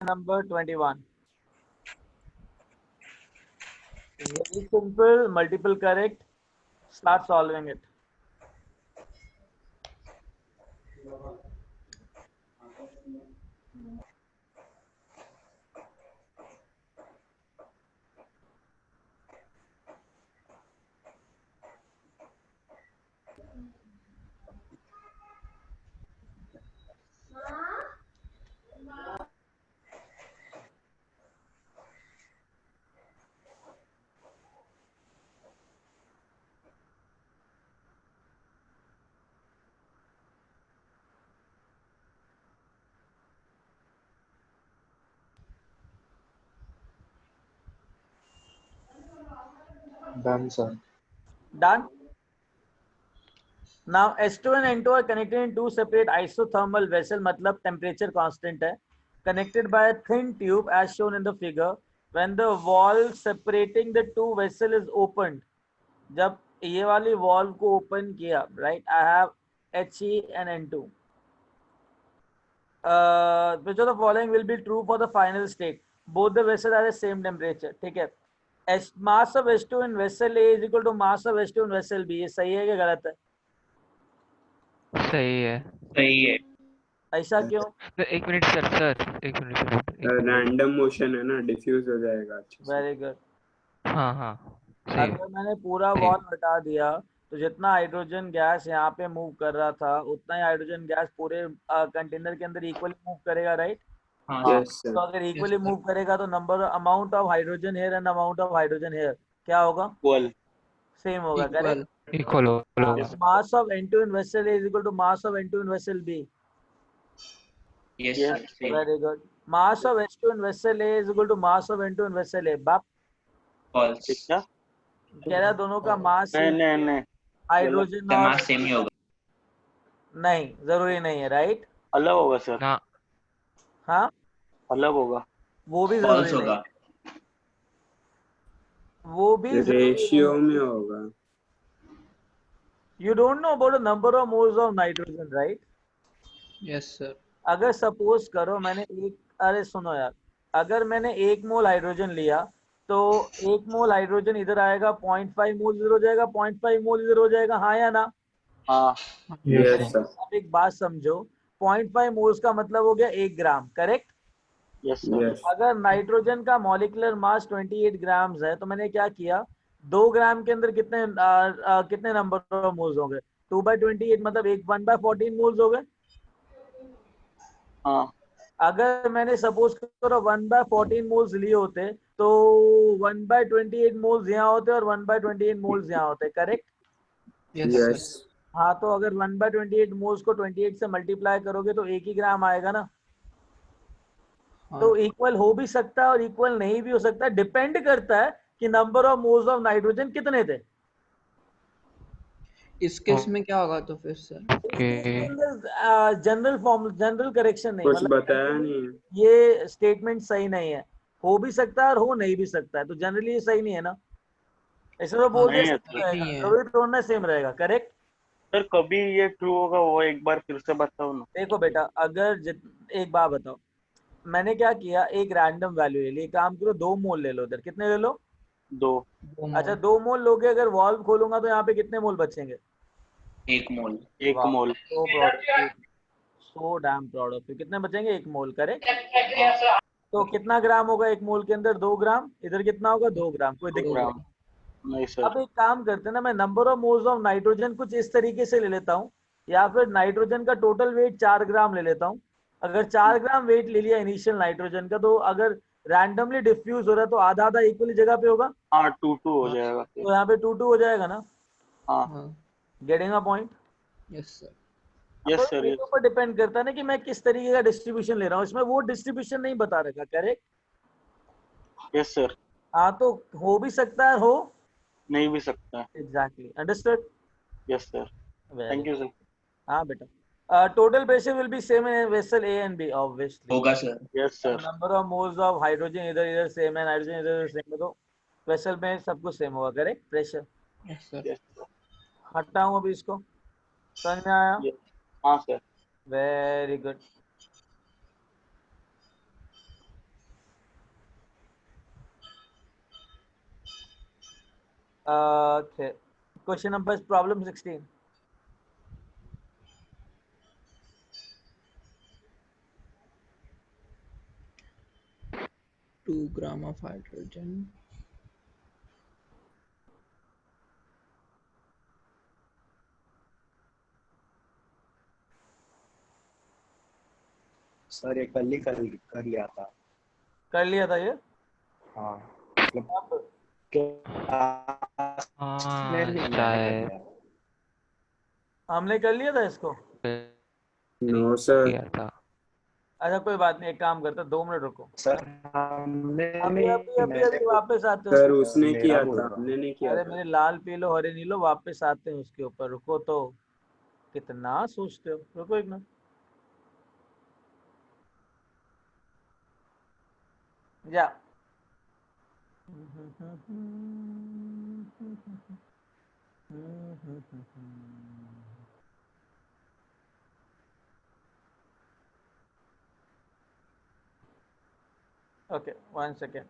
number 21. Very simple, multiple correct. Start solving it. Done, sir. Done. Now S2 and N2 are connected in two separate isothermal vessel, मतलब temperature constant है, connected by a thin tube as shown in the figure. When the valve separating the two vessel is opened, जब ये वाली valve को open किया, right? I have HE and N2. Which of the following will be true for the final state? Both the vessels are the same temperature. ठीक है. Mass of H2 in vessel A is equal to mass of H2 in vessel B. ये सही है कि गलत है? सही है। सही है। ऐसा क्यों? एक मिनट सर एक मिनट रैंडम मोशन है ना, डिफ्यूज हो जाएगा अच्छे से। Very good. हाँ सही है। अगर मैंने पूरा वॉल हटा दिया तो जितना हाइड्रोजन गैस यहाँ पे मूव कर रहा था उतना ही हाइड्रोजन गैस पूरे कंटेनर के अंदर इक्वली मूव करेगा, राइट? यस तो अगर इक्वली मूव करेगा तो number amount of hydrogen here and amount of hydrogen here क्या होगा? इक्वल। सेम होगा, करेक्ट? इक्वल होगा। Mass of N2 in vessel A is equal to mass of N2 in vessel B. Yes Very good. Mass of H2 in vessel A is equal to mass of N2 in vessel A. बाप false. कह रहा दोनों का मास नहीं hydrogen और mass same ही होगा। नहीं, जरूरी नहीं है, राइट? अलग होगा सर। ना हाँ, अलग होगा। वो भी फॉल्स जरूरी नहीं, होगा। वो भी रेशियो में होगा। You don't know about the number of moles of nitrogen, right? Yes, sir. अगर सपोज करो मैंने एक, अरे सुनो यार, अगर मैंने 1 मोल हाइड्रोजन लिया तो 1 मोल हाइड्रोजन इधर आएगा, 0.5 मोल इधर हो जाएगा, 0.5 मोल इधर हो जाएगा, हाँ या ना? हाँ यस सर। अब एक बात समझो, 0.5 मोल्स का मतलब हो गया 1 ग्राम, करेक्ट? Yes sir. यस अगर नाइट्रोजन का मॉलिक्यूलर मास 28 ग्राम्स है तो मैंने क्या किया, 2 ग्राम के अंदर कितने नंबर ऑफ मोल्स होंगे? 2/28 मतलब 1/14 मोल्स हो गए। हाँ अगर मैंने सपोज करो 1/14 मोल्स लिए होते तो 1/28 मोल्स यहाँ होते और 1/28 मोल्स यहाँ होते, करेक्ट? Yes, sir. यस हाँ, तो अगर 1/28 मोल्स को 28 से मल्टीप्लाई करोगे तो 1 ही ग्राम आएगा ना। तो इक्वल हो भी सकता है और इक्वल नहीं भी हो सकता है, डिपेंड करता है कि number of moles of nitrogen कितने थे। इस केस में क्या होगा तो फिर sir? General form, general correction नहीं, कुछ मतलब बताया नहीं है। ये स्टेटमेंट सही नहीं है, हो भी सकता है और हो नहीं भी सकता है, तो जनरली ये सही नहीं है ना। ऐसे तो बोल नहीं दिया है सेम सर। रहेगा, नहीं है। जरूरी थोड़ा ना सेम रहेगा, करेक्ट? सर कभी ये ट्रू होगा वो एक बार फिर से बताओ ना। देखो बेटा, अगर एक बात बताओ, मैंने क्या किया, एक रैंडम वैल्यू ले ली, एक काम करो 2 मोल ले लो, उधर कितने ले लो? 2। अच्छा 2 मोल लोगे, अगर वॉल्व खोलूंगा तो यहाँ पे कितने मोल बचेंगे? 1 mole. 1 mole. So damn proud of you. कितने बचेंगे? 1 मोल, करेक्ट? तो कितना ग्राम होगा 1 मोल के अंदर? 2 ग्राम। इधर कितना होगा? 2 ग्राम। कोई दिक्कत नहीं। नहीं सर। अब एक काम करते हैं ना, मैं number of moles of nitrogen कुछ इस तरीके से ले लेता हूँ, या फिर नाइट्रोजन का टोटल वेट 4 ग्राम ले लेता हूँ। अगर 4 ग्राम वेट ले लिया इनिशियल नाइट्रोजन का, तो अगर रैंडमली डिफ्यूज हो रहा है तो आधा आधा इक्वली जगह पे होगा, हाँ 2-2 हो जाएगा फिर। तो यहाँ पे 2-2 हो जाएगा ना। हाँ getting a point? Yes sir. Yes तो सर। मेरे ऊपर डिपेंड करता है ना कि मैं किस तरीके का डिस्ट्रीब्यूशन ले रहा हूँ, इसमें वो डिस्ट्रीब्यूशन नहीं बता रखा, करेक्ट? Yes sir. हाँ, तो हो भी सकता है, हो नहीं भी सकता है। Exactly, understood? Yes sir. Thank you sir. हाँ बेटा, total pressure will be same in vessel A and B, obviously. होगा sir. Yes sir. Number of moles of hydrogen इधर इधर सेम है, नाइट्रोजन इधर इधर सेम है, तो वेसल में सब कुछ सेम होगा, correct? Pressure yes sir. Yes sir. हटाऊं अभी इसको, समझ में आया? हाँ sir. Very good. Okay. Question number problem 16. Two gram of hydrogen. Sir ये कल ही कर लिया था। कर लिया था ये? हाँ मतलब अब क्लास में हाँ नहीं, मैंने कर शायद लिया। हमने कर लिया था इसको। नो सर, किया था। अच्छा कोई बात नहीं, एक काम करते हैं, 2 मिनट रुको। सर हमने अभी अभी नहीं, अभी मैंने अभी वापस आते हैं सर उसके उसने मेरा किया बोल था, रहा हूँ। हमने नहीं किया अरे था। मेरे लाल पीलो हरे नीलो, वापस आते हैं उसके ऊपर। रुको तो, कितना सोचते हो, रुको एक मिनट। जा। Okay, 1 second.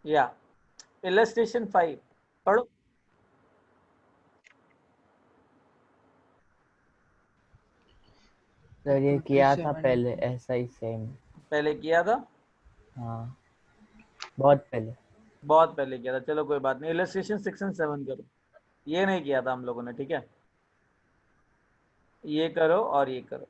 Yeah. Illustration 5. पढ़ो। सर ये किया था 27. पहले ऐसा ही सेम। पहले किया था? हाँ बहुत पहले। बहुत पहले किया था, चलो कोई बात नहीं। इलस्ट्रेशन 6 और 7 करो। ये नहीं किया था हम लोगों ने, ठीक है? ये करो और ये करो।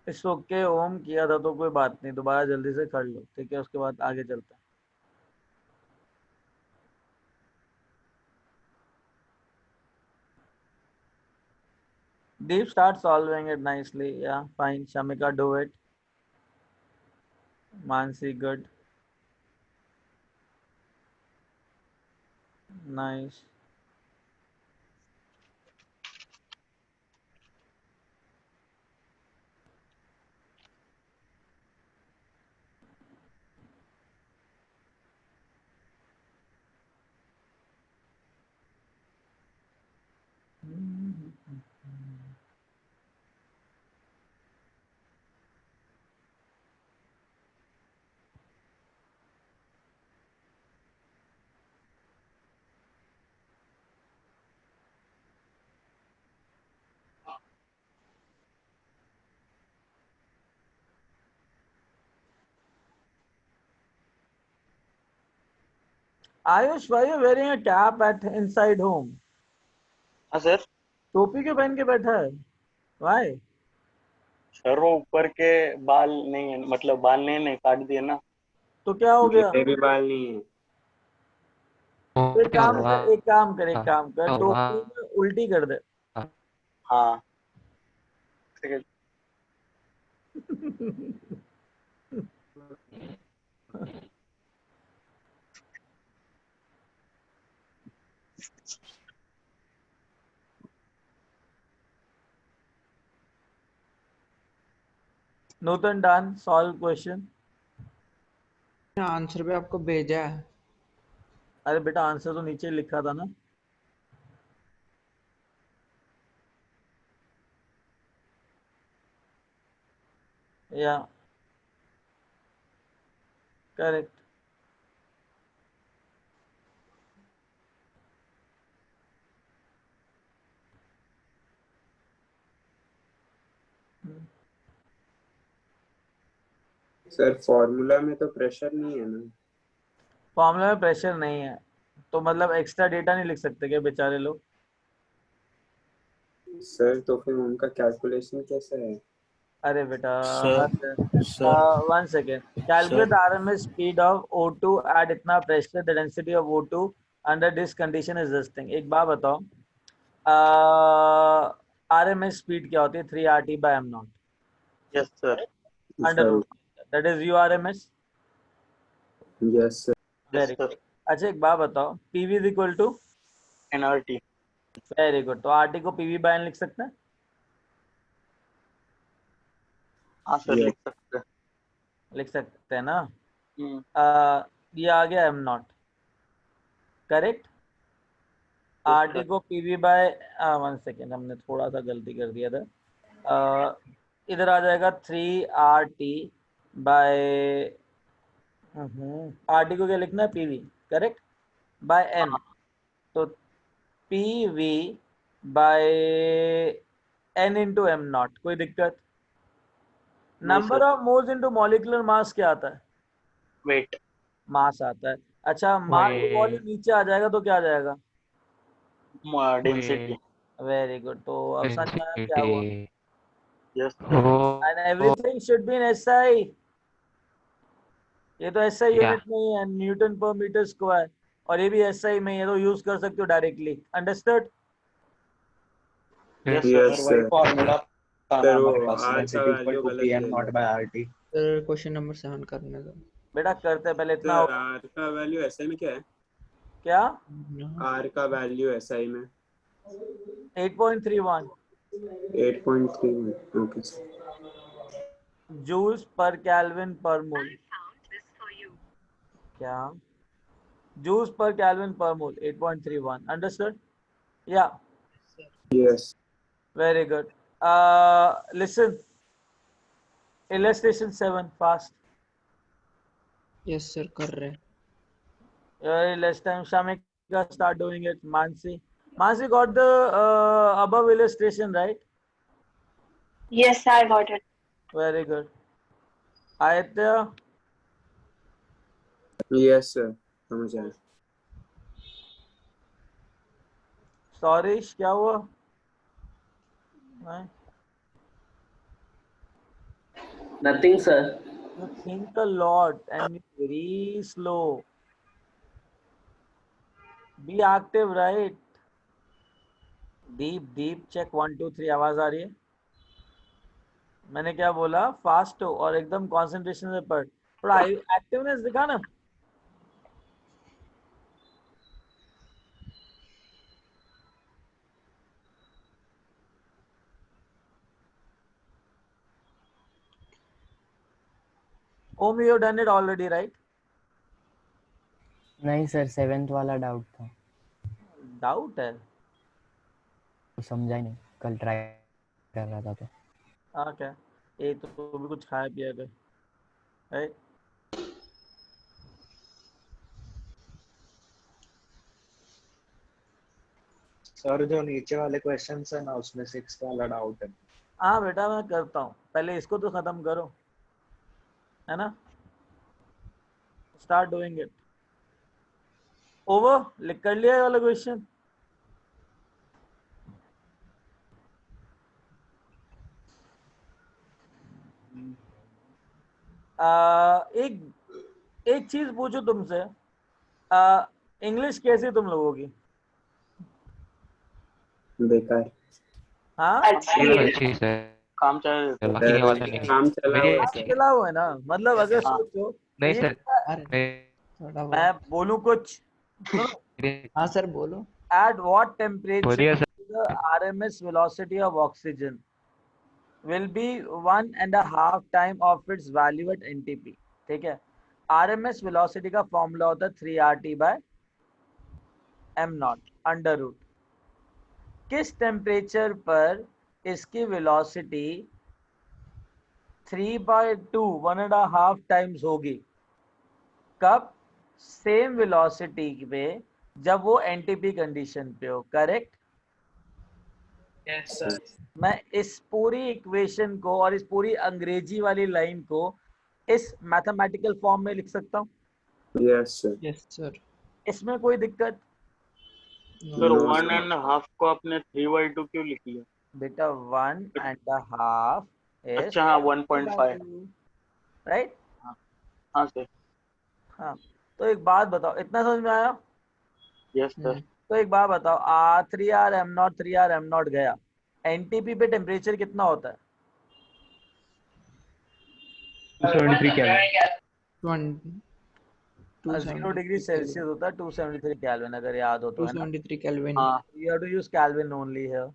इट्स ओके ओम, किया था तो कोई बात नहीं, दोबारा जल्दी से कर लो, ठीक है? उसके बाद आगे चलते हैं। Deep, start solving it nicely. Yeah, fine. Shamika, do it. Mansi, good. Nice. Ayush, why you wearing a cap at inside home? हाँ सर। टोपी क्यों पहन के बैठा है? Why? सर वो ऊपर के बाल नहीं है, मतलब बाल नहीं काट दिए ना। तो क्या हो गया? मेरे भी बाल नहीं है। एक क्या काम हुआ? कर, एक काम कर, एक काम कर, क्या हुआ? टोपी में उल्टी कर दे। हाँ ठीक है। नूतन डन, सॉल्व क्वेश्चन। आंसर भी आपको भेजा है। अरे बेटा आंसर तो नीचे लिखा था ना। या करेक्ट। सर फॉर्मूला में तो प्रेशर नहीं है ना। फॉर्मूला में प्रेशर नहीं है तो मतलब एक्स्ट्रा डेटा नहीं लिख सकते क्या बेचारे लोग? सर तो फिर उनका कैलकुलेशन कैसे है? अरे बेटा sir 1 second. Calculate sir RMS speed of O2 at इतना pressure, the density of O2 under this condition is this thing. एक बात बताओ, RMS स्पीड क्या होती है? 3 RT/m0 yes sir. Under sir root, that is URMS। Yes sir. Yes very good. Sir. अच्छा एक बात बताओ, PV is equal to? NRT। Very good. तो RT को PV/N लिख सकते हैं? हाँ सर Yes. लिख सकते हैं। लिख सकते हैं ना? हम्म, ये आ गया एम नॉट, करेक्ट। आरटी को पीवी बाय, 1 सेकेंड, हमने थोड़ा सा गलती कर दिया था। इधर आ जाएगा 3RT बाय, आरटी को क्या लिखना है, पीवी, करेक्ट, बाय एम। तो PV by N into M not, कोई दिक्कत? नहीं number sir. Of moles into molecular mass क्या आता है? वेट। मास आता है। अच्छा, मास वॉल्यूम नीचे आ जाएगा तो क्या आ जाएगा? डेंसिटी। Very good. तो अब समझ में आया क्या हुआ? Density. Yes sir. And everything should be in SI. ये तो एसआई या यूनिट नहीं है, न्यूटन पर मीटर स्क्वायर, और ये भी एसआई में है, तो यूज कर सकते हो डायरेक्टली। अंडरस्टूड? यस Yes, सर। सर वही sir. फॉर्मूला था ना सर हमारे वो पास, R का डेंसिटी इक्वल वैल्यू टू गलत पीएम ले नॉट लो। By RT. Sir question number 7 करने दो। बेटा करते हैं, पहले इतना सर होगा। R का वैल्यू SI में क्या है? क्या? R का वैल्यू SI में 8.31 8.3। Okay sir. जूल्स पर केल्विन पर मोल। क्या? जूल्स पर केल्विन पर mole 8.31। Understood? Ya, Yes. Very good. Listen, illustration 7 fast. Yes sir कर रहे हैं। Last time Shamika start doing it. Mansi got the above illustration, right? Yes, I got it. Very good. Aditya, Yes, sir. समझ आया। Sorish, क्या हुआ? नहीं? Nothing, sir. You think a lot and you're very slow. Be active, right? Deep check 1 2 3, आवाज आ रही है? मैंने क्या बोला? फास्ट हो और एकदम कंसंट्रेशन से पढ़। थोड़ा एक्टिवनेस दिखा ना। Om, you have done it already, right? नहीं सर, 7th वाला डाउट था, डाउट है? तो समझा ही नहीं, कल ट्राई कर रहा था तो। हाँ क्या? ये तो भी कुछ खाया पिया कर, राइट? सर जो नीचे वाले क्वेश्चंस है ना, उसमें 6 वाला डाउट है। हाँ बेटा, मैं करता हूँ, पहले इसको तो खत्म करो, है ना? Start doing it. ओवर, लिख कर लिया ये वाला क्वेश्चन? एक चीज पूछो तुमसे, इंग्लिश कैसी तुम लोगों की? बेकार। हाँ, अच्छी सर। काम चल बाकी के वाला नहीं। काम चला मेरी हुआ अच्छी है। चला हुआ है ना, मतलब अगर हाँ। सोचो नहीं ये सर। अरे थोड़ा मैं बहुत। बोलूं कुछ, हाँ सर बोलो। at what temperature बोलिए sir. the RMS velocity of oxygen will be 1.5 time of its value at NTP? ठीक है, RMS velocity का फॉर्मूला होता है 3RT by m not under root. किस टेम्परेचर पर इसकी वेलोसिटी 3/2 1.5 टाइम्स होगी? कब? सेम वेलोसिटी पे जब वो एनटीपी कंडीशन पे हो, करेक्ट? Yes, sir. मैं इस पूरी इक्वेशन को और इस पूरी अंग्रेजी वाली लाइन को इस मैथमेटिकल फॉर्म में लिख सकता हूँ? Yes, sir. Yes sir. इसमें कोई दिक्कत? सर No, 1.5 को आपने 3/2 क्यों लिख लिया? बेटा 1.5 is अच्छा हाँ 1.5। राइट? हाँ सर। हाँ, तो एक बात बताओ, इतना समझ में आया? Yes sir. तो एक बात बताओ, 3R m नॉट गया, एनटीपी पे टेम्परेचर कितना होता है? 273 केल्विन। 0 डिग्री सेल्सियस होता है 273 केल्विन, अगर याद हो तो, है ना? 273 केल्विन। हाँ You have to use Kelvin only here.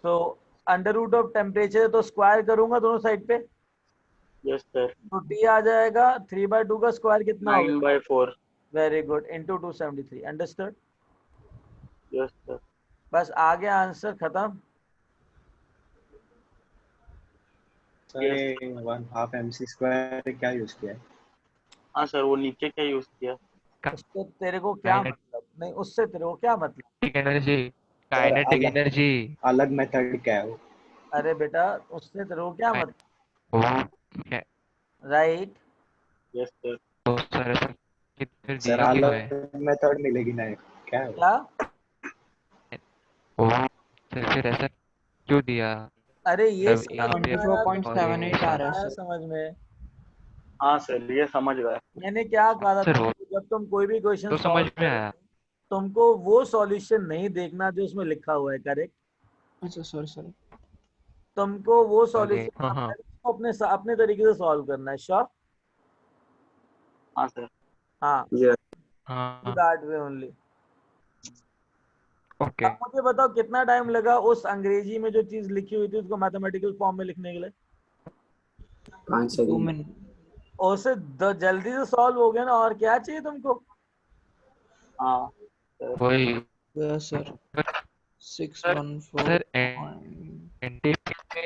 So under root of temperature तो स्क्वायर करूंगा दोनों साइड पे, यस सर। तो टी आ जाएगा 3/2 का स्क्वायर कितना होगा? 9/4। Very good, into 273। Understood? Yes sir. बस आ गया आंसर, खत्म। सर ये 1/2 mc² क्या यूज किया है? हाँ सर, वो नीचे क्या यूज किया? उससे तेरे को क्या मतलब? नहीं, उससे तेरे को क्या मतलब? Energy, sir kinetic energy. अलग मेथड क्या है वो? अरे बेटा, उससे तेरे को क्या मतलब? वो क्या राइट। Yes sir. तो सर ऐसा किधर सर दिया क्यों है? अलग मेथड मिलेगी ना, क्या है वो? क्या? वो सर फिर ऐसा क्यों दिया? अरे ये मतलब समझ यहाँ में पे आया और ये तुमको? 24.78 आ रहा है आया सर। समझ में? हाँ सर, ये समझ गया। मैंने क्या कहा था सर वो तुमको, जब तुम कोई भी क्वेश्चन तो समझ सॉल्व में करो, आया। तुमको वो सॉल्यूशन नहीं देखना जो उसमें लिखा हुआ है, करेक्ट? अच्छा सॉरी सॉरी। तुमको वो ओके सॉल्यूशन हाँ हाँ अपने तरीके से सॉल्व करना है। श्योर? हाँ सर। हाँ, यस हाँ दैट वे ओनली। ओके। अब मुझे बताओ कितना टाइम लगा उस अंग्रेजी में जो चीज लिखी हुई थी उसको मैथमेटिकल फॉर्म में लिखने के लिए? 5 2 सेकंड। मिनट। और उससे जल्दी से सॉल्व हो गया ना, और क्या चाहिए तुमको? हाँ सर। वही यस सर। 614 सर एनटीपी पे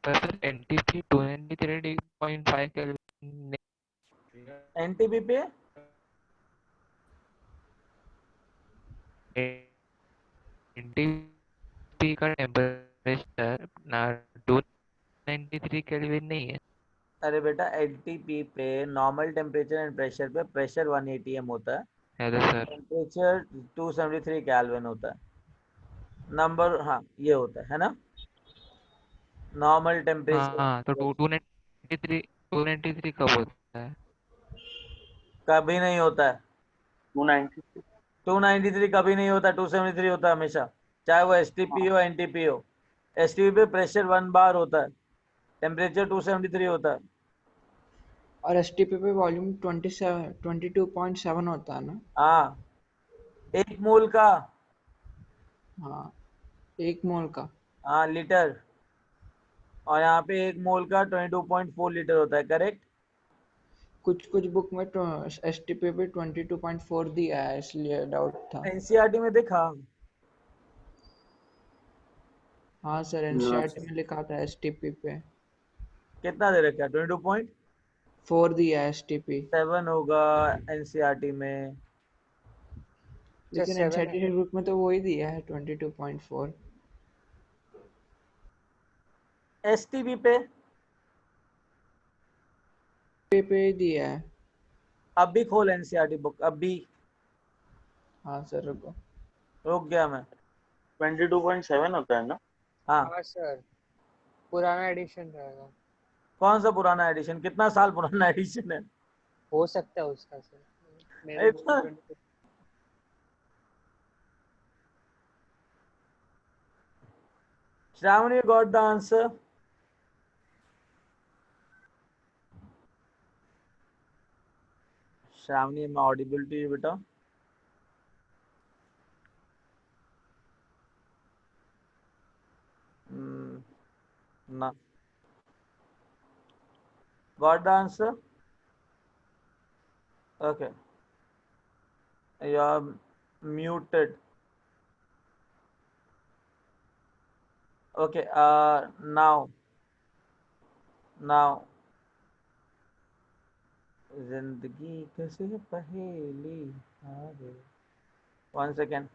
सर एनटीपी 293.5 केल्विन एनटीपी पे एनटीपी का टेम्परेचर ना 293 केल्विन नहीं है। अरे बेटा, एनटीपी पे नॉर्मल टेम्परेचर एंड प्रेशर पे प्रेशर 1 atm होता है, हेलो सर। टेम्परेचर 273 केल्विन होता है। नंबर, हाँ ये होता है ना, नॉर्मल हाँ तो टेम्परेचर। 293 कब होता है? कभी नहीं होता है 293। 293, कभी नहीं होता, 273 होता है हमेशा, चाहे वो एसटीपी हो एनटीपी हो। एसटीपी पे प्रेशर 1 बार होता है, टेम्परेचर 273 होता है। और एसटीपी पे वॉल्यूम 22.7 होता है ना? हाँ, 1 मोल का। हाँ 1 मोल का। हाँ, लीटर। और यहाँ पे 1 मोल का 22.4 लीटर होता है, करेक्ट? कुछ कुछ बुक में एसटीपी पे 22.4 दिया है, इसलिए डाउट था। एनसीईआरटी में देखा? हाँ सर नो एनसीईआरटी में लिखा था एसटीपी पे कितना दे रखा है? 22.7 4 दिया है एसटीपी। होगा एनसीईआरटी में। लेकिन एनसीईआरटी के बुक में तो वही दिया है 22.4। एसटीपी पे पे दिया है। अब भी खोल एनसीईआरटी बुक, अब भी। हाँ सर रुको। रुक गया मैं। 22.7 होता है ना? हाँ, हाँ सर, पुराना एडिशन रहेगा। कौन सा पुराना एडिशन? कितना साल पुराना एडिशन है? हो सकता है उसका सर, मेरे बुक में इतना 22। Shravani, you got the answer? Shravani, am I audible to you, beta? No. Got the answer? Okay. You are muted. Okay. Now. जिंदगी कैसे पहेली हारे। 1 second.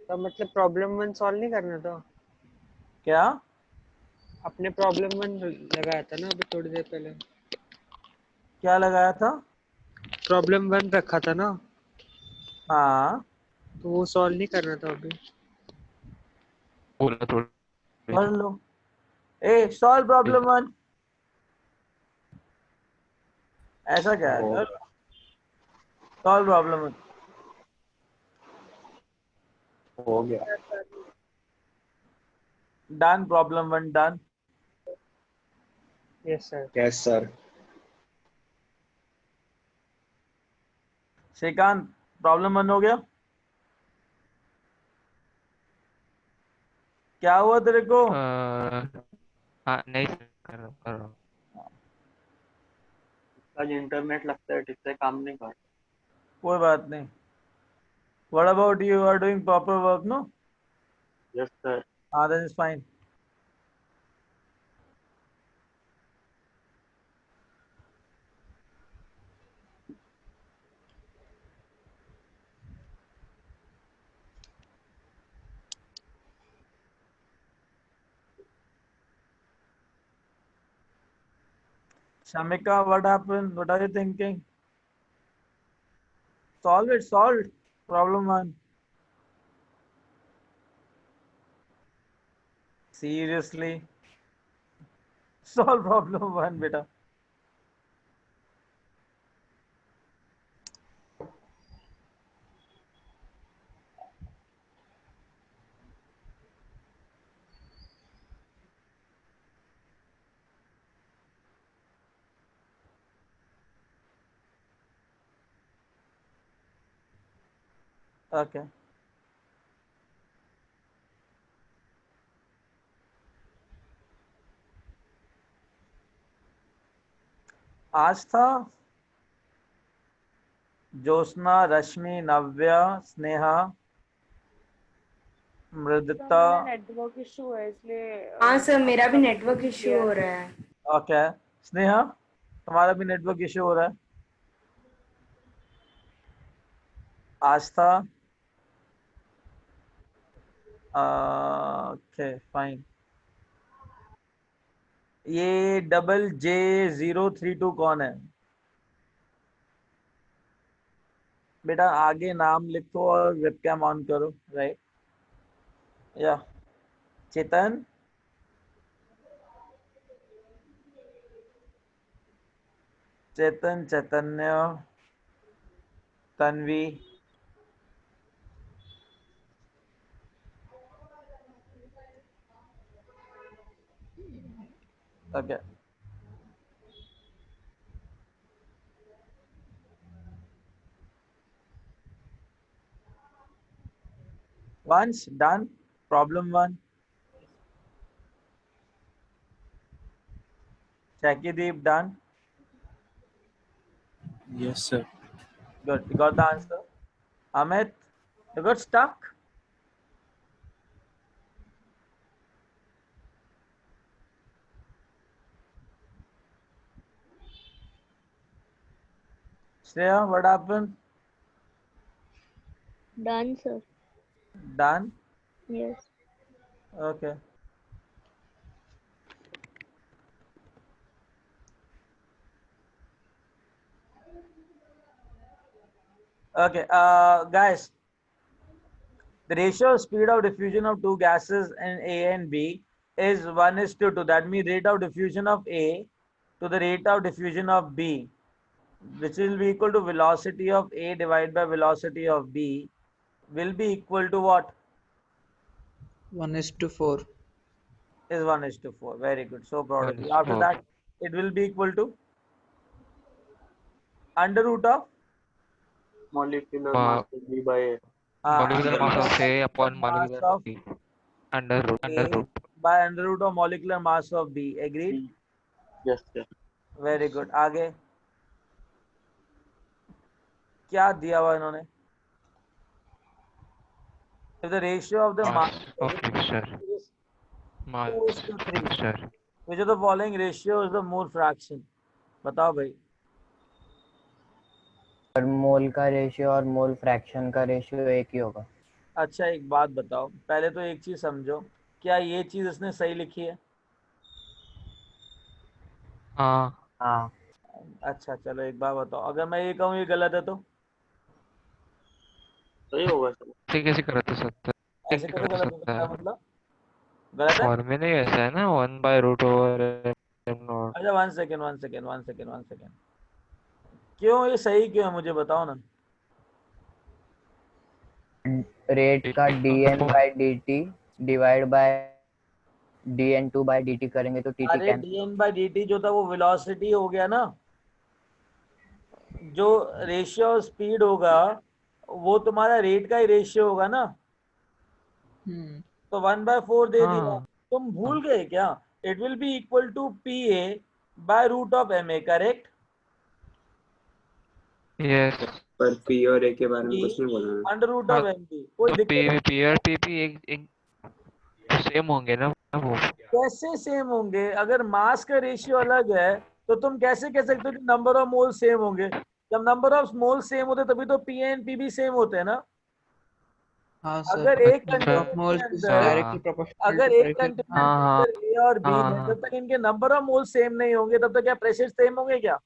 तो मतलब प्रॉब्लम 1 सॉल्व नहीं करना था? क्या? अपने प्रॉब्लम 1 लगाया था ना अभी थोड़ी देर पहले। क्या लगाया था? प्रॉब्लम 1 रखा था ना, हाँ, तो वो सॉल्व नहीं करना था अभी? बोला थोड़ी कर लो। ए, सॉल्व प्रॉब्लम 1। ऐसा क्या है? कर सॉल्व प्रॉब्लम 1। हो गया। Done, problem 1 done. Yes sir. Yes sir. Shrikant, problem 1 हो गया। क्या हुआ तेरे को? हाँ नहीं sir, कर रहा हूँ। आज इंटरनेट लगता है ठीक से काम नहीं कर रहा। कोई बात नहीं। What about you? Are doing proper work, no? Yes sir. Then it's fine. Shamika, what happened? What are you thinking? Solve it, solved. Problem 1. Seriously? Solve problem 1, beta. Okay. आज था ज्योत्सना, रश्मि, नव्या, स्नेहा, मृदुता। नेटवर्क इशू है इसलिए। हाँ sir, मेरा भी network issue हो रहा है। ओके स्नेहा, तुम्हारा भी नेटवर्क इशू हो रहा है। आस्था, ओके फाइन। ये JJ032 कौन है बेटा? आगे नाम लिखो और वेबकैम ऑन करो। राइट या Chetan, Chetan, Chaitanya, Tanvi, okay once done. Problem 1. Shakideep, done. Yes, sir. Good, you got the answer. Amit, you got stuck? Shreya, what happened? Done, sir. Done? Yes. Okay. Okay, guys, the ratio of speed of diffusion of two gases in A and B is 1:2. That means rate of diffusion of A to the rate of diffusion of B, which will be equal to velocity of A divided by velocity of B, will be equal to what? 1:4. Is 1:4. Very good. So proud of you. 1:4. After that, it will be equal to under root of molecular mass B by A. Molecular mass of A upon mass molecular of B. Under root. A by under root of molecular mass of B. Agreed? Yes, sir. Very good. आगे क्या दिया हुआ इन्होंने? If the ratio of the mass of mixture. is Mass 2:3, mixture. which of the following ratio is the mole fraction? बताओ भाई. और मोल का ratio और मोल फ्रैक्शन का रेशियो एक ही होगा। अच्छा एक बात बताओ, पहले तो एक चीज समझो, क्या ये चीज इसने सही लिखी है? हाँ हाँ। अच्छा चलो एक बात बताओ, अगर मैं ये कहूँ ये गलत है तो? सही होगा सर। ऐसे कैसे कर सकते? ऐसे कैसे गलत हो सकता है? मतलब गलत है? फॉर्मूला ही ऐसा है ना, 1/√/m0। अच्छा वन सेकेंड। क्यों ये सही क्यों है मुझे बताओ ना। रेट का dn/dt डिवाइड बाय dn2/dt करेंगे तो tt अरे dn/dt जो था वो वेलोसिटी हो गया ना, जो रेशियो ऑफ स्पीड होगा वो तुम्हारा रेट का ही रेशियो होगा ना, हम्म तो 1/4 दे दिया। हाँ तुम भूल गए क्या? It will be equal to PA/√(MA), correct? Yes. पर पी और ए के बारे में कुछ नहीं बोला ना। √(MB), कोई तो दिक्कत पी नहीं। पी और पी भी एक सेम होंगे ना वो। कैसे सेम होंगे? अगर मास का रेशियो अलग है तो तुम कैसे कह सकते हो कि नंबर ऑफ मोल सेम होंगे? जब नंबर ऑफ मोल सेम होते तभी तो पी एंड पी भी सेम होते हैं ना। हाँ सर, अगर एक अच्छा। नंबर ऑफ कंटेनर के मोल्स इज अंदर डायरेक्टली हाँ प्रोपोर्शनल अगर टू एक प्रेशर। कंटेनर हाँ के हाँ अंदर ए और बी हाँ है, हाँ जब तक इनके नंबर ऑफ मोल सेम नहीं होंगे तब तक क्या प्रेशर सेम होंगे क्या?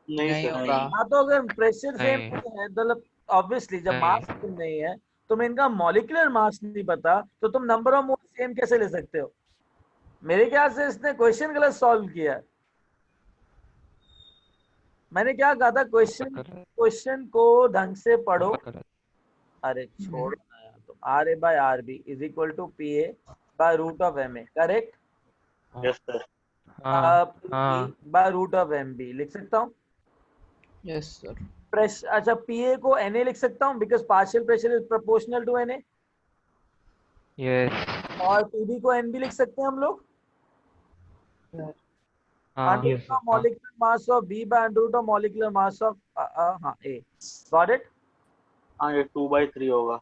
नहीं नहीं सर होगा। हाँ, तो अगर प्रेशर सेम नहीं नहीं है मतलब ऑब्वियसली जब नहीं मास सेम नहीं है, तुम्हें इनका मॉलिक्यूलर मास नहीं पता, तो तुम नंबर ऑफ मोल सेम कैसे ले सकते हो? मेरे ख्याल से इसने क्वेश्चन गलत सॉल्व किया है। मैंने क्या कहा था, क्वेश्चन को ढंग से पढ़ो। अरे छोड़ो ना यार, तो RA/RB is equal to PA/√(MA), correct? Yes sir हाँ हाँ PB/√(MB लिख सकता हूँ। Yes sir. प्रेशर, अच्छा PA को NA लिख सकता हूँ because partial pressure is proportional to NA, yes और PB को NB लिख सकते हैं हम लोग। हाँ अंडर मॉलिक्यूलर मास ऑफ B/√(मॉलिक्यूलर मास ऑफ हाँ A। Got it? हाँ ये 2/3 होगा।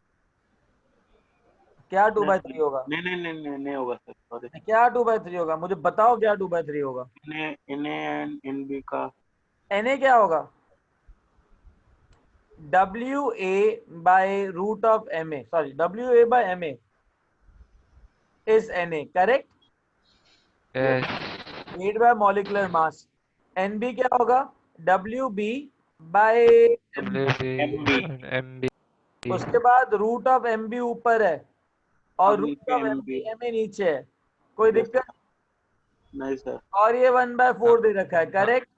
क्या 2/3 होगा? नहीं होगा सर, सॉरी। क्या 2/3 होगा? मुझे बताओ क्या 2/3 होगा? NA एंड NB का NA क्या होगा? WA/√(MA, sorry WA/MA is NA, correct? Yes weight by molecular mass. NB क्या होगा? WB/MB। MB उसके बाद √(MB) ऊपर है और अब √(MB) MB। MA नीचे है, कोई यस दिक्कत? नहीं सर। और ये 1/4 दे रखा है, करेक्ट?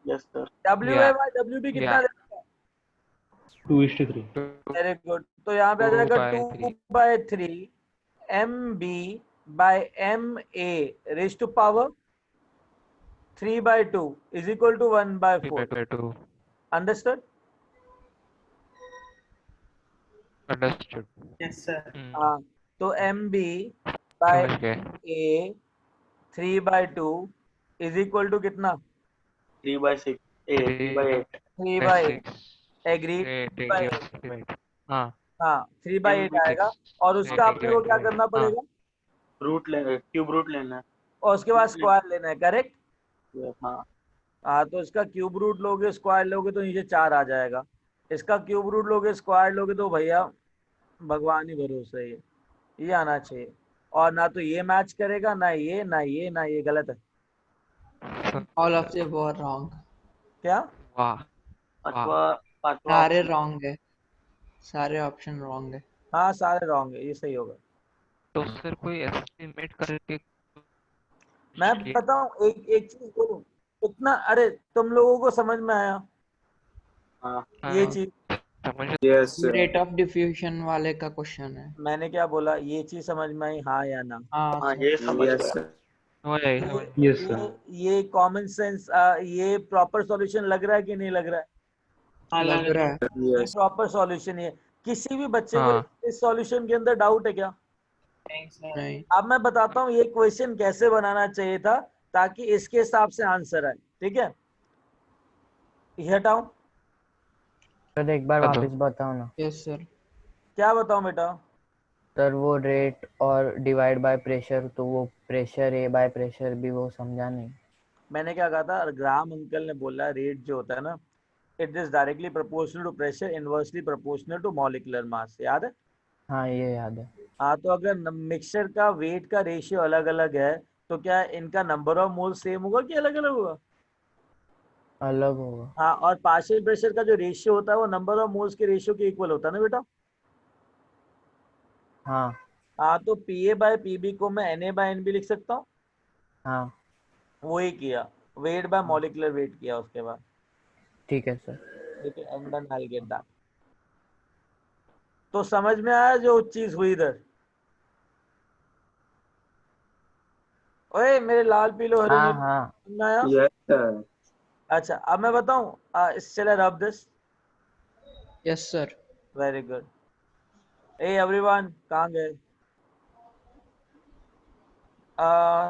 Yes sir. WA/WB कितना दे रखा है? 2:3। Very good. तो यहाँ पे आ जाएगा 2/3 MB/MA raise to power 3/2 is equal to 1/4। Understood? Understood. Yes sir. हाँ, तो समझ गए। MB/A 3/2 इज इक्वल टू कितना? 3/6 3/8 3/8। एग्रीड? 3/8। हाँ हाँ 3/8 आएगा। और उसका अपने को क्या करना पड़ेगा? रूट लेना, क्यूब रूट लेना है। और उसके बाद स्क्वायर लेना है, करेक्ट? हाँ हाँ, तो इसका क्यूब रूट लोगे, स्क्वायर लोगे तो नीचे 4 आ जाएगा। इसका क्यूब रूट लोगे, स्क्वायर लोगे तो भैया भगवान ही भरोसे है, ये आना चाहिए। और ना तो ये मैच करेगा, ना ये ना ये ना ये, गलत है। All of the above wrong. क्या? वाह पांचवा सारे रॉन्ग है, सारे ऑप्शन रॉन्ग है। हाँ सारे रॉन्ग है, ये सही होगा। तो सर कोई एस्टिमेट करके मैं बताऊं एक चीज बोलूं, इतना, अरे तुम लोगों को समझ में आया ये चीज? यस रेट ऑफ डिफ्यूजन वाले का क्वेश्चन है। मैंने क्या बोला, ये चीज समझ में आई, हाँ या ना? हाँ ये समझ यस गया। Yes sir. ये कॉमन सेंस, ये प्रॉपर सॉल्यूशन लग रहा है कि नहीं लग रहा है? लग रहा है। ये प्रॉपर सॉल्यूशन है। किसी भी बच्चे को हाँ। इस सॉल्यूशन के अंदर डाउट है क्या? नहीं। अब मैं बताता हूँ ये क्वेश्चन कैसे बनाना चाहिए था ताकि इसके हिसाब से आंसर आए, ठीक है? ये हटाओ। सर एक बार वापस बताओ ना। Yes sir. क्या बताऊं बेटा? सर वो रेट और डिवाइड बाय प्रेशर, तो वो प्रेशर ए बाय प्रेशर भी वो समझा नहीं। मैंने क्या कहा था, ग्राम अंकल ने बोला रेट जो होता है ना, it is directly proportional to pressure, inversely proportional to molecular mass, याद है? हाँ ये याद है। हाँ, तो अगर मिक्सचर का वेट का रेशियो अलग अलग है तो क्या इनका नंबर ऑफ मोल सेम होगा कि अलग अलग होगा? अलग होगा। हाँ, और पार्शियल प्रेशर का जो रेशियो होता है वो नंबर ऑफ मोल्स के रेशियो के इक्वल होता है ना बेटा? हाँ हाँ, तो PA/PB को मैं NA/NB लिख सकता हूँ। हाँ वही किया, वेट बाय मॉलिक्यूलर वेट किया उसके बाद। ठीक है सर। ठीक है, and then I get that. तो समझ में आया जो चीज हुई इधर? ओए मेरे लाल पीलो हरे हाँ नीले, हाँ समझ में आया? Yes sir. अच्छा, अब मैं बताऊं, चले rub this. Yes sir. Very good. A everyone, कहाँ गए?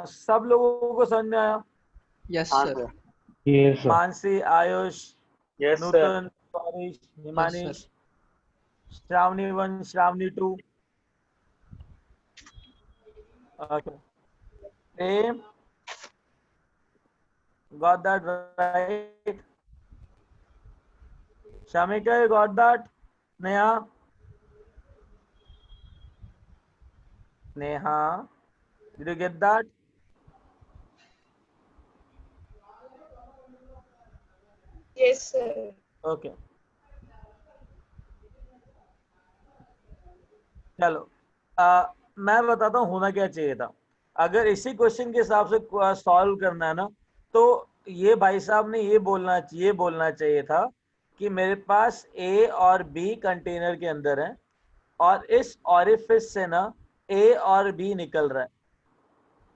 सब लोगों को समझ में आया? यस हाँ sir. Sir. Yes sir. Mansi, Ayush, yes sir. Nutan, Parish, yes Himanish, sir. Shravani 1, Shravani 2। Okay. Prem, got that right? Shamika, you got that? Neha? Neha, did you get that? Yes, sir. Okay. चलो, मैं बताता हूँ होना क्या चाहिए था। अगर इसी क्वेश्चन के हिसाब से सॉल्व करना है ना, तो ये भाई साहब ने ये बोलना चाहिए था कि मेरे पास ए और बी कंटेनर के अंदर है और इस ऑरिफिस से ना ए और बी निकल रहा है।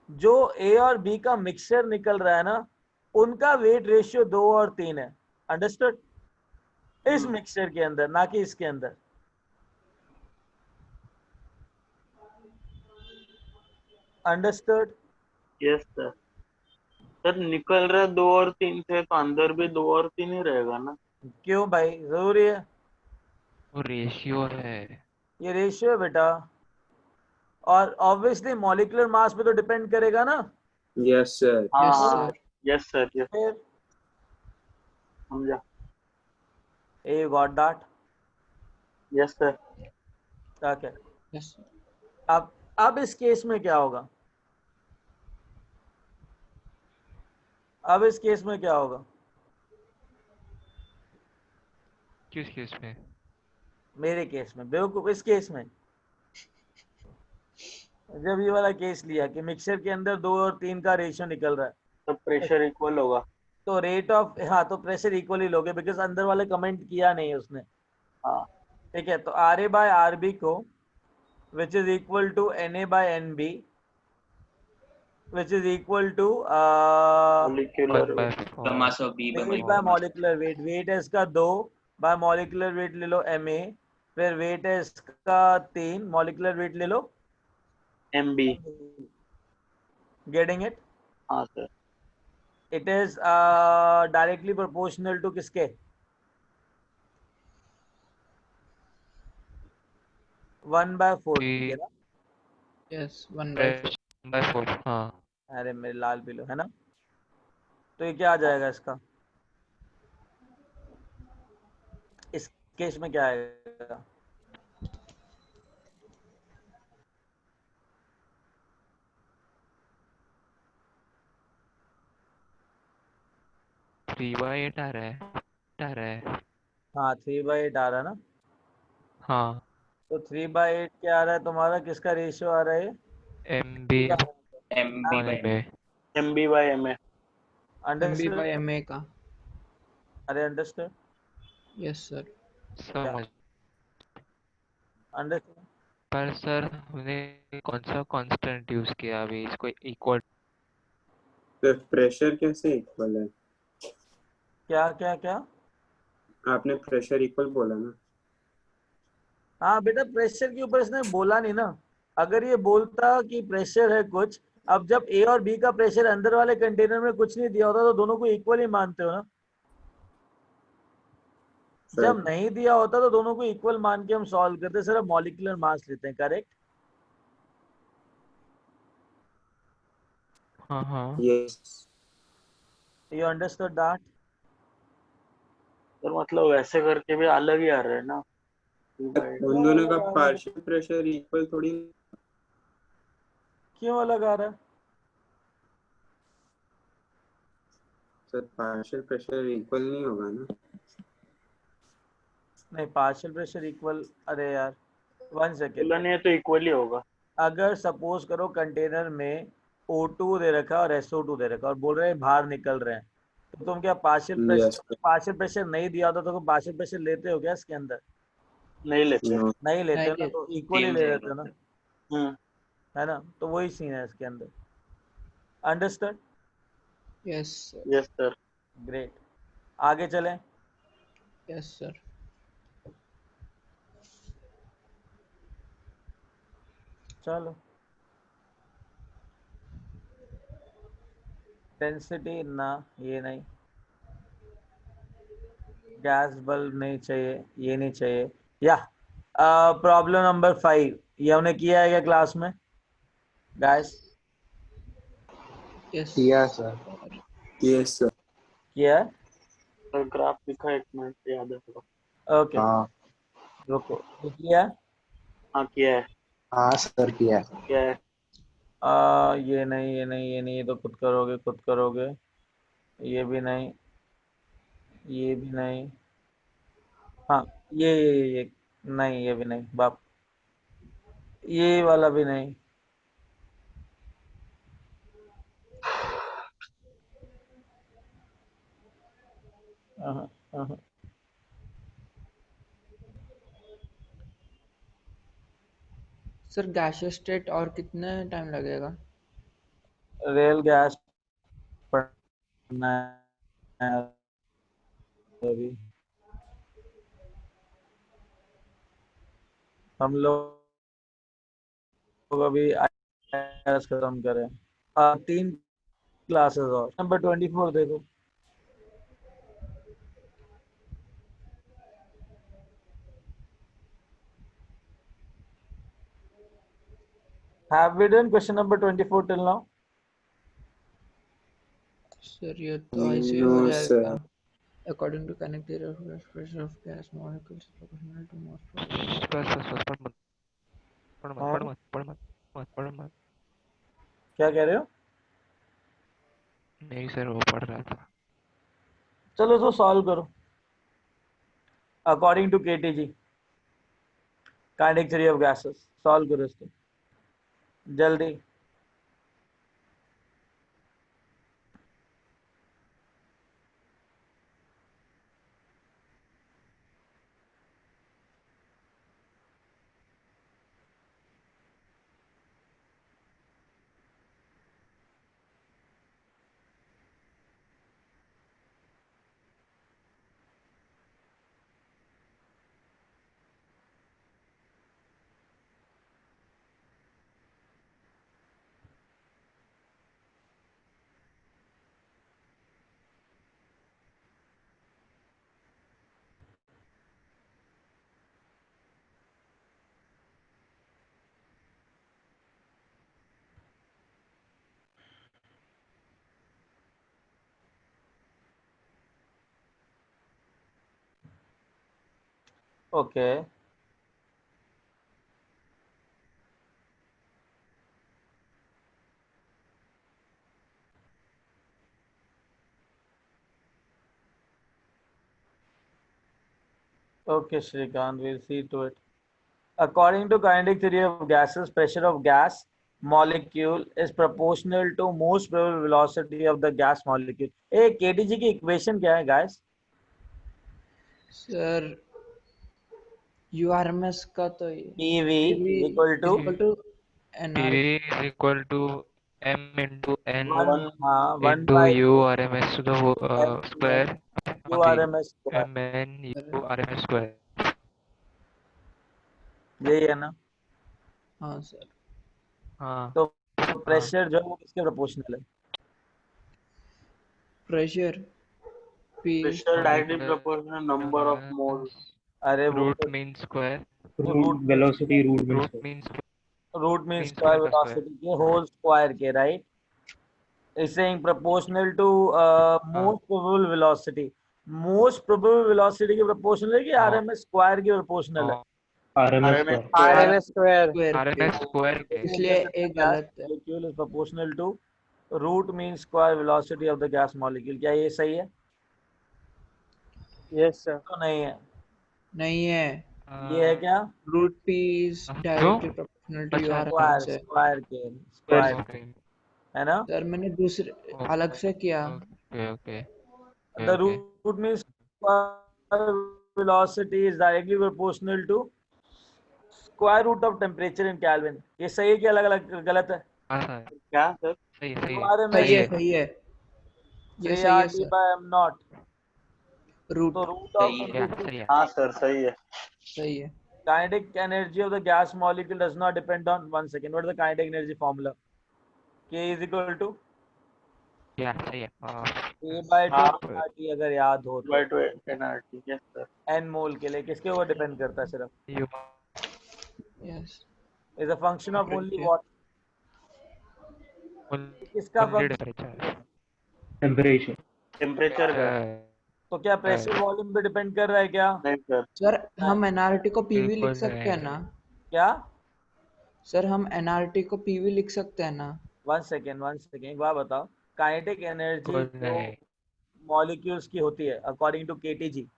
जो ए और बी का मिक्सचर निकल रहा है ना, उनका वेट रेशियो 2 और 3 है। अंडरस्टूड? इस मिक्सचर के अंदर, ना कि इसके अंदर। अंडरस्टूड? Yes sir. सर निकल रहा है 2 और 3 से, तो अंदर भी 2 और 3 ही रहेगा ना? क्यों भाई, जरूरी है? वो रेशियो है। ये रेशियो है बेटा, और ऑब्वियसली मॉलिक्यूलर मास पे तो डिपेंड करेगा ना। Yes sir. हाँ यस हाँ। सर। Yes sir. यस, फिर समझा। Uh got that? Yes sir. Okay. Yes sir. अब इस केस में क्या होगा? अब इस केस में क्या होगा? किस केस में? मेरे केस में, बेवकूफ, इस केस में जब ये वाला केस लिया कि मिक्सचर के अंदर 2 और 3 का रेशियो निकल रहा है, तो प्रेशर इक्वल होगा। तो रेट ऑफ, हाँ, तो प्रेशर इक्वल ही लोगे, बिकॉज अंदर वाले कमेंट किया नहीं उसने। हाँ। ठीक है, तो R A by R B को which is equal to N A by N B which is equal to molecular 1/4 mass of B by weight by molecular mass. Molecular weight. Weight है इसका 2, बाय मॉलिकुलर वेट ले लो M A, फिर wait है इसका 3, molecular weight ले लो MB। Getting it? हाँ sir. It is directly proportional to किसके? 1/4 कि ना? यस 1/4। 1/4 हाँ। अरे मेरे लाल पिलो है ना, तो ये क्या आ जाएगा इसका? इस केस में क्या आएगा? थ्री बाई एट आ रहा है। हाँ 3/8 आ रहा है ना, हाँ। तो 3/8 क्या आ रहा है तुम्हारा? किसका रेशियो आ रहा है? MB MB by में MB by MA। MB understood? by MA का। अरे अंडरस्टूड? Yes sir. समझ। अंडरस्टूड? पर सर हमने कौन सा कांस्टेंट यूज किया अभी इसको इक्वल? तो प्रेशर कैसे इक्वल है? क्या क्या क्या? आपने प्रेशर इक्वल बोला ना। हाँ बेटा, प्रेशर के ऊपर इसने बोला नहीं ना। अगर ये बोलता कि प्रेशर है कुछ, अब जब ए और बी का प्रेशर अंदर वाले कंटेनर में कुछ नहीं दिया होता तो दोनों को इक्वल ही मानते हो ना। जब नहीं दिया होता तो दोनों को इक्वल मान के हम सॉल्व करते, सिर्फ मॉलिक्यूलर मास लेते हैं। करेक्ट? हाँ हाँ। Yes. You understood that? Sir मतलब वैसे करके भी अलग ही आ रहा है ना। उन दोनों का पार्शियल प्रेशर इक्वल थोड़ी। क्यों अलग आ रहा है? सर पार्शियल प्रेशर इक्वल नहीं होगा ना। नहीं, पार्शियल प्रेशर इक्वल, अरे यार 1 सेकेंड। नहीं है तो इक्वल ही होगा। अगर सपोज करो कंटेनर में O2 दे रखा है और SO2 दे रखा है और बोल रहे हैं बाहर निकल रहे हैं, तो तुम क्या पार्शियल प्रेशर नहीं दिया होता तो पार्शियल प्रेशर लेते हो क्या इसके अंदर? नहीं लेते। नहीं लेते हो ना, तो इक्वल ही ले लेते हो ना, है ना? तो वही सीन है इसके अंदर। Understood? Yes sir. Yes sir. Great, आगे चलें। Yes sir. चलो डेंसिटी ना, ये नहीं, गैस बल्ब नहीं चाहिए, ये नहीं चाहिए। या प्रॉब्लम नंबर 5 ये हमने किया है क्या क्लास में गाइस? किया सर। Yes sir. किया है? सर ग्राफ दिखा, एक मिनट याद है। ओके हाँ रुको, ये किया है? हाँ किया है। हाँ सर किया। क्या है? ये नहीं, ये नहीं, ये नहीं, ये तो खुद करोगे, खुद करोगे। ये भी नहीं, ये भी नहीं। हाँ ये नहीं, ये भी नहीं बाप, ये वाला भी नहीं। हाँ, हाँ। सर गैसियस स्टेट और कितने टाइम लगेगा? रेल गैस पढ़ना है अभी हम लोग अभी IIS खत्म करें। 3 क्लासेस और नंबर 24 देखो। Have we done question number 24 till now? Sir ये तो ऐसे ही हो नो जाएगा। Sir. According to kinetic theory of gas, pressure of gas molecules is proportional to mass flow. पढ़ मत। क्या कह रहे हो? नहीं सर वो पढ़ रहा था। चलो तो सॉल्व करो। According to KTG kinetic theory of gases, solve करो इसको जल्दी। Okay okay Shrikant, we'll see to it. According to kinetic theory of gases, pressure of gas molecule is proportional to most probable velocity of the gas molecule. KTG की equation क्या है guys? Sir URMS का तो PV equal to PV is equal to M into N 1 into by URMS to the square URMS square. MN URMS square. यही है ना? हाँ sir. हाँ तो प्रेशर जो है वो किसके प्रोपोर्शनल है? Pressure P pressure directly proportional number of moles. अरे वो root mean square root velocity root mean square velocity के होल स्क्वायर के, right? Is saying proportional to most probable velocity. Most probable velocity के proportional है कि RMS square के proportional है? RMS square इसलिए एक गलत है। molecule is proportional to root mean square velocity of the gas molecule. क्या ये सही है? Yes sir. तो नहीं है। नहीं है। ये है क्या? Root P is directly proportional to URMS है। स्क्वायर के स्क्वायर है ना? सर मैंने दूसरे अलग से किया। Okay The root mean square velocity is directly proportional to square root of temperature in Kelvin. ये सही है कि अलग अलग गलत है? क्या सर? सही सही है सही है। ये सही है sir. by m naught. Root तो root of हाँ सर सही है। सही है। Kinetic energy of the gas molecule does not depend on, one second, what is the kinetic energy formula? K is equal to क्या सही है A by 2 nRT, अगर याद हो तो by 2 nRT, yes sir. n मोल के लिए किसके ऊपर डिपेंड करता है सिर्फ? Yes. Is a function of only what? किसका only function? temperature टेम्परेचर का तो क्या प्रेशर वॉल्यूम पे डिपेंड कर रहा है क्या? नहीं सर. सर हम एनआरटी को पीवी लिख बिल्कुल सकते हैं ना? क्या? सर हम एनआरटी को पीवी लिख सकते हैं ना? वन सेकेंड एक बार बताओ, काइनेटिक एनर्जी जो मॉलिक्यूल्स की होती है अकॉर्डिंग टू केटीजी,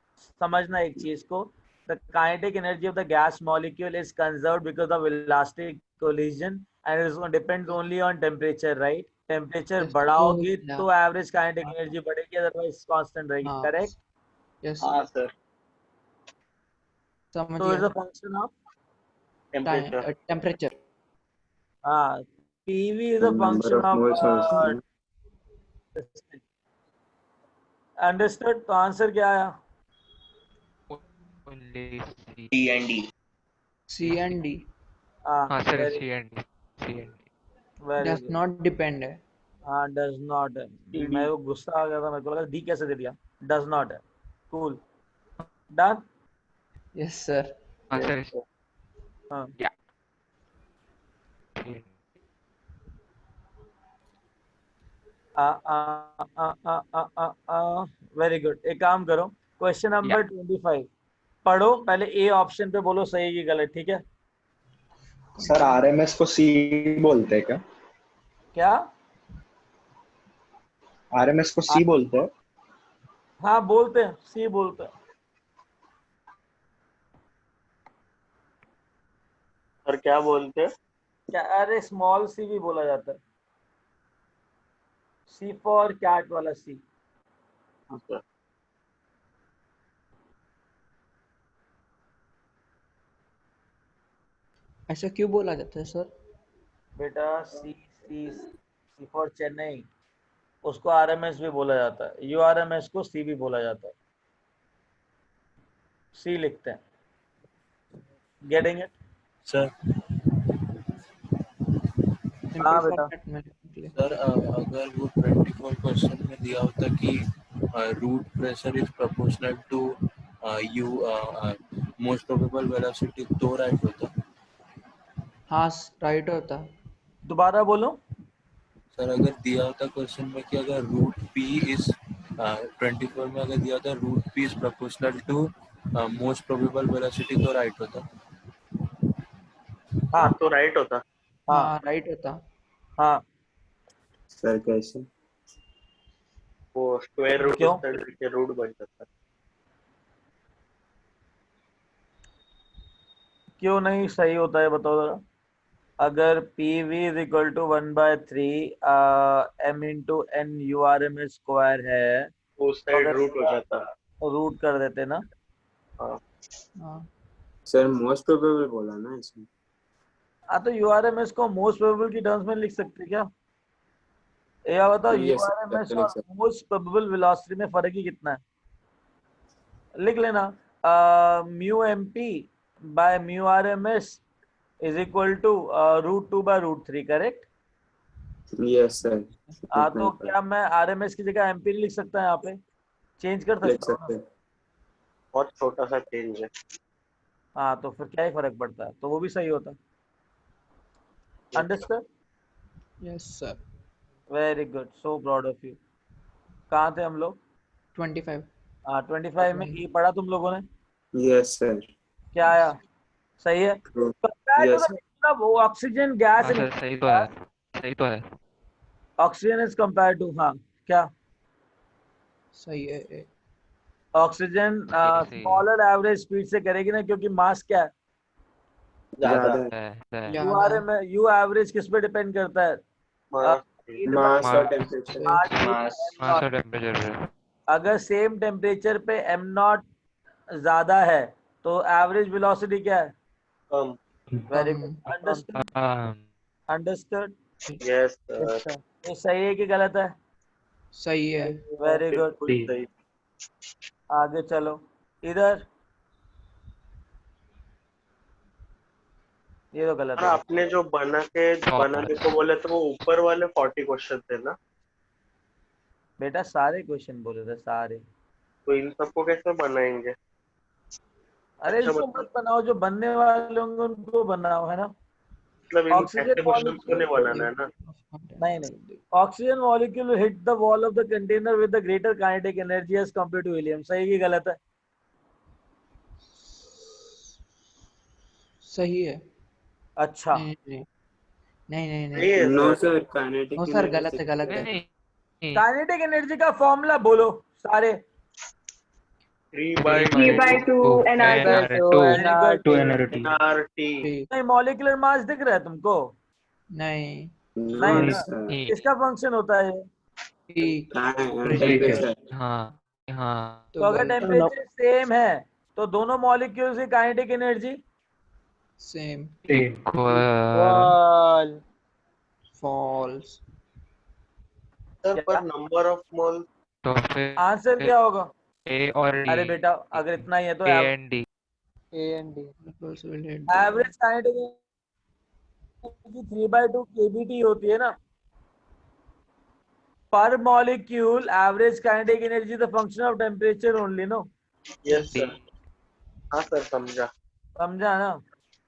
समझना एक चीज को, the kinetic energy of the gas molecule is conserved because of elastic collision and it depends only on temperature, right? Temperature बढ़ाओगी तो एवरेज काइनेटिक एनर्जी बढ़ेगी, अदरवाइज कांस्टेंट रहेगी, करेक्ट? यस हाँ sir. समझ तो इज गया. A function of temperature. हाँ, PV is a Number function of moles of understood? तो आंसर क्या आया? only C and D. C and D. हाँ sir C and D Does not depend है. हाँ, does not है. मैं वो गुस्सा आ गया था, मेरे को लगा D कैसे दे दिया? Does not है. Cool. Done? Yes sir. हाँ सर हाँ. Very good. एक काम करो, क्वेश्चन नंबर 25 पढ़ो, पहले ए ऑप्शन पे बोलो सही की गलत, ठीक है? सर आरएमएस को सी बोलते हैं क्या? क्या? आरएमएस को सी बोलते हैं? हाँ बोलते हैं, सी बोलते हैं. और क्या बोलते हैं? क्या? अरे स्मॉल सी भी बोला जाता है. सी फॉर कैट वाला सी. अच्छा. ऐसा क्यों बोला जाता है सर? बेटा सी फॉर चेन्नई, उसको आरएमएस भी बोला जाता है. यूआरएमएस को सी भी बोला जाता है. सी लिखते हैं. Getting it? सर हाँ बेटा. सर अगर वो 24 क्वेश्चन में दिया होता कि root pressure is proportional to u most probable velocity, तो राइट होता? हाँ राइट होता. दोबारा बोलो. सर अगर दिया होता क्वेश्चन में कि अगर रूट पी इज 24 में अगर दिया होता root P is proportional to most probable velocity, तो राइट होता? हाँ तो राइट होता. हाँ राइट होता. हाँ सर कैसे? वो स्क्वायर रूट क्यों? के रूट बन जाता है. क्यों नहीं सही होता है बताओ जरा. अगर PV is equal to 1/3 m into n URMS square है, उस साइड रूट हो जाता है. रूट कर देते ना. हाँ सर मोस्ट प्रोबेबल बोला ना इसमें. हाँ तो URMS को मोस्ट प्रोबेबल की टर्म्स में लिख सकते क्या? या बताओ Yes, URMS लिख और सकते. मोस्ट प्रोबेबल वेलोसिटी में फर्क ही कितना है? लिख लेना. Mu MP by mu RMS is equal to √2/√3, correct? Yes sir. हाँ तो क्या मैं RMS की जगह MP लिख सकता है? यहाँ पे चेंज कर लिख सकता सकते हूँ. हैं. बहुत छोटा सा चेंज है. हाँ तो फिर क्या ही फर्क पड़ता है, तो वो भी सही होता. Understand? Yes sir. Very good, so proud of you. कहाँ थे हम लोग? 25. हाँ 25 में ई पढ़ा तुम लोगों ने? Yes sir. क्या आया? सही है. Yes. वो ऑक्सीजन गैस हाँ सर सही तो है, सही तो है. ऑक्सीजन इज कंपेयर टू, हाँ क्या सही है. ऑक्सीजन स्मॉलर एवरेज स्पीड से करेगी ना, क्योंकि मास क्या है? ज्यादा. यू एवरेज किस पे डिपेंड करता है? मास और टेम्परेचर. मास और टेम्परेचर. अगर सेम टेम्परेचर पे m0 ज्यादा है तो एवरेज वेलोसिटी क्या है? कम. Very good. Understood? Understood? Yes sir. ये सही है कि गलत है? सही है. Very good. सही. आगे चलो. इधर ये तो गलत और है। आपने जो बनाने को बोले तो वो ऊपर वाले 40 क्वेश्चन थे ना? बेटा सारे क्वेश्चन बोले थे सारे। तो इन सबको कैसे बनाएंगे? अरे अच्छा, इसको मतलब मत बनाओ, जो बनने वाले होंगे उनको बनाओ, है ना। इन ऑक्सीजन ऐसे क्वेश्चन को नहीं बनाना है ना? नहीं, oxygen molecule hit the wall of the container with the greater kinetic energy as compare to helium. सही की गलत है? सही है। अच्छा, नहीं नहीं नहीं नहीं नहीं नहीं है no sir. Sir, kinetic no sir, energy गलत है गलत है। नहीं काइनेटिक एनर्जी का फॉर्मूला बोलो सारे। 3/2 NR2 Very good. NRT। नहीं, मॉलिक्यूलर मास दिख रहा है तुमको? नहीं नहीं नो ना, सर, इसका फंक्शन होता है। टेम्परेचर। हाँ हाँ तो अगर टेम्परेचर सेम है तो दोनों मॉलिक्यूल्स की kinetic energy same. Equal. False. Sir पर नंबर ऑफ मोल। तो फिर आंसर क्या होगा? A और D, अरे बेटा अगर इतना ही है तो A and D। Average kinetic energy 3/2 kBT होती है ना। पर molecule average kinetic energy the function of temperature only, no. Yes sir. हाँ सर, समझा। समझा ना।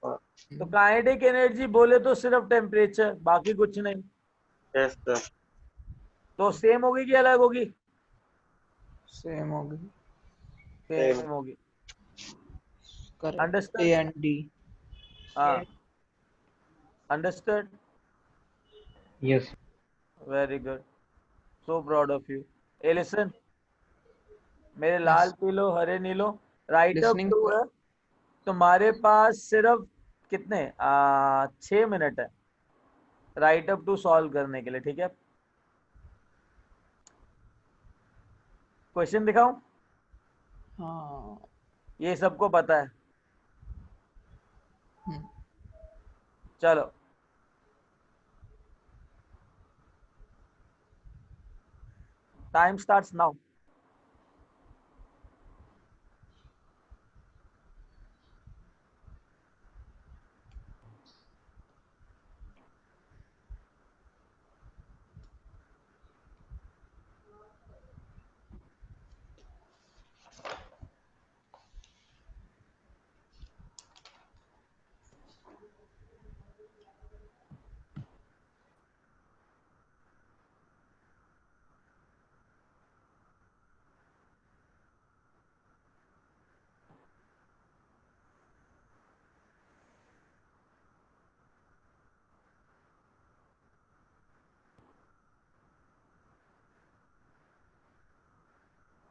तो काइनेटिक एनर्जी बोले तो सिर्फ टेम्परेचर, बाकी कुछ नहीं। Yes sir. तो सेम होगी कि अलग होगी? सेम होगी। सेम होगी। A and D। हाँ, understood. Yes. Very good, so proud of you. A listen, मेरे लाल पीलो हरे नीलो, राइट अप Listening, टू है। तुम्हारे पास सिर्फ कितने 6 मिनट है राइट अप टू सॉल्व करने के लिए, ठीक है? क्वेश्चन दिखाऊं? हाँ। ये सबको पता है। चलो, टाइम स्टार्ट्स नाउ।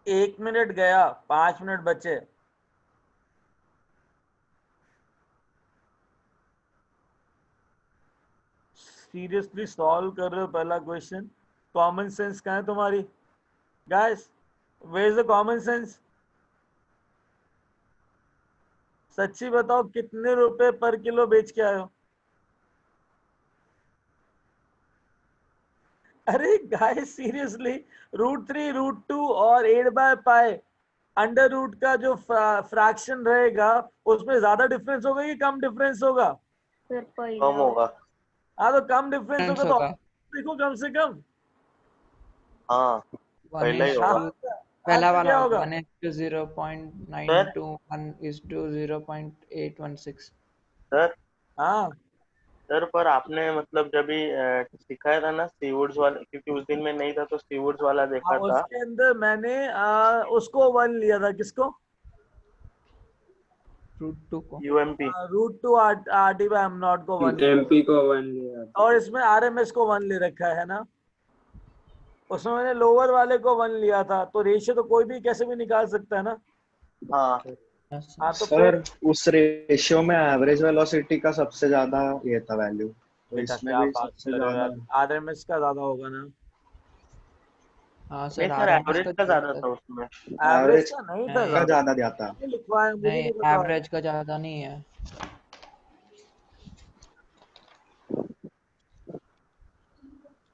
एक मिनट गया, 5 मिनट बचे। सीरियसली सॉल्व कर रहे हो पहला क्वेश्चन? कॉमन सेंस कहाँ है तुम्हारी? Guys, where is the common sense? सच्ची बताओ कितने रुपए पर किलो बेच के आए हो? अरे गाइस सीरियसली, √3 √2 और 8/π अंडर रूट का जो फ्रैक्शन रहेगा उसमें ज्यादा डिफरेंस होगा कि कम डिफरेंस होगा? कम होगा। हाँ, तो कम डिफरेंस होगा तो देखो कम से कम। हाँ, पहला ही होगा। पहला क्या वाला होगा? 1:0.921 1:0.816। सर हाँ सर, पर आपने मतलब जब भी सिखाया था ना सीवुड्स वाला, क्योंकि उस दिन में नहीं था तो सीवुड्स वाला देखा था। उसके अंदर मैंने उसको 1 लिया था। किसको? √2 को। UMP. √2 RT by m naught को 1 एमपी को 1 लिया और इसमें RMS को 1 ले रखा है ना। उसमें मैंने लोअर वाले को 1 लिया था, तो रेशियो तो कोई भी कैसे भी निकाल सकता है ना। हाँ हाँ, तो सर उस रेशियो में एवरेज वेलोसिटी का सबसे ज्यादा ये था वैल्यू, तो बेटा इसमें क्या भी बात सबसे कर रहे हो ज्यादा यार, RMS का ज्यादा होगा ना। हाँ नहीं सर, सर, RMS एवरेज का ज्यादा था उसमें। एवरेज का नहीं था नहीं, का ज्यादा। ज्यादा जाता। मैंने लिखवाया, मुझे नहीं, नहीं पता। एवरेज का ज्यादा नहीं है।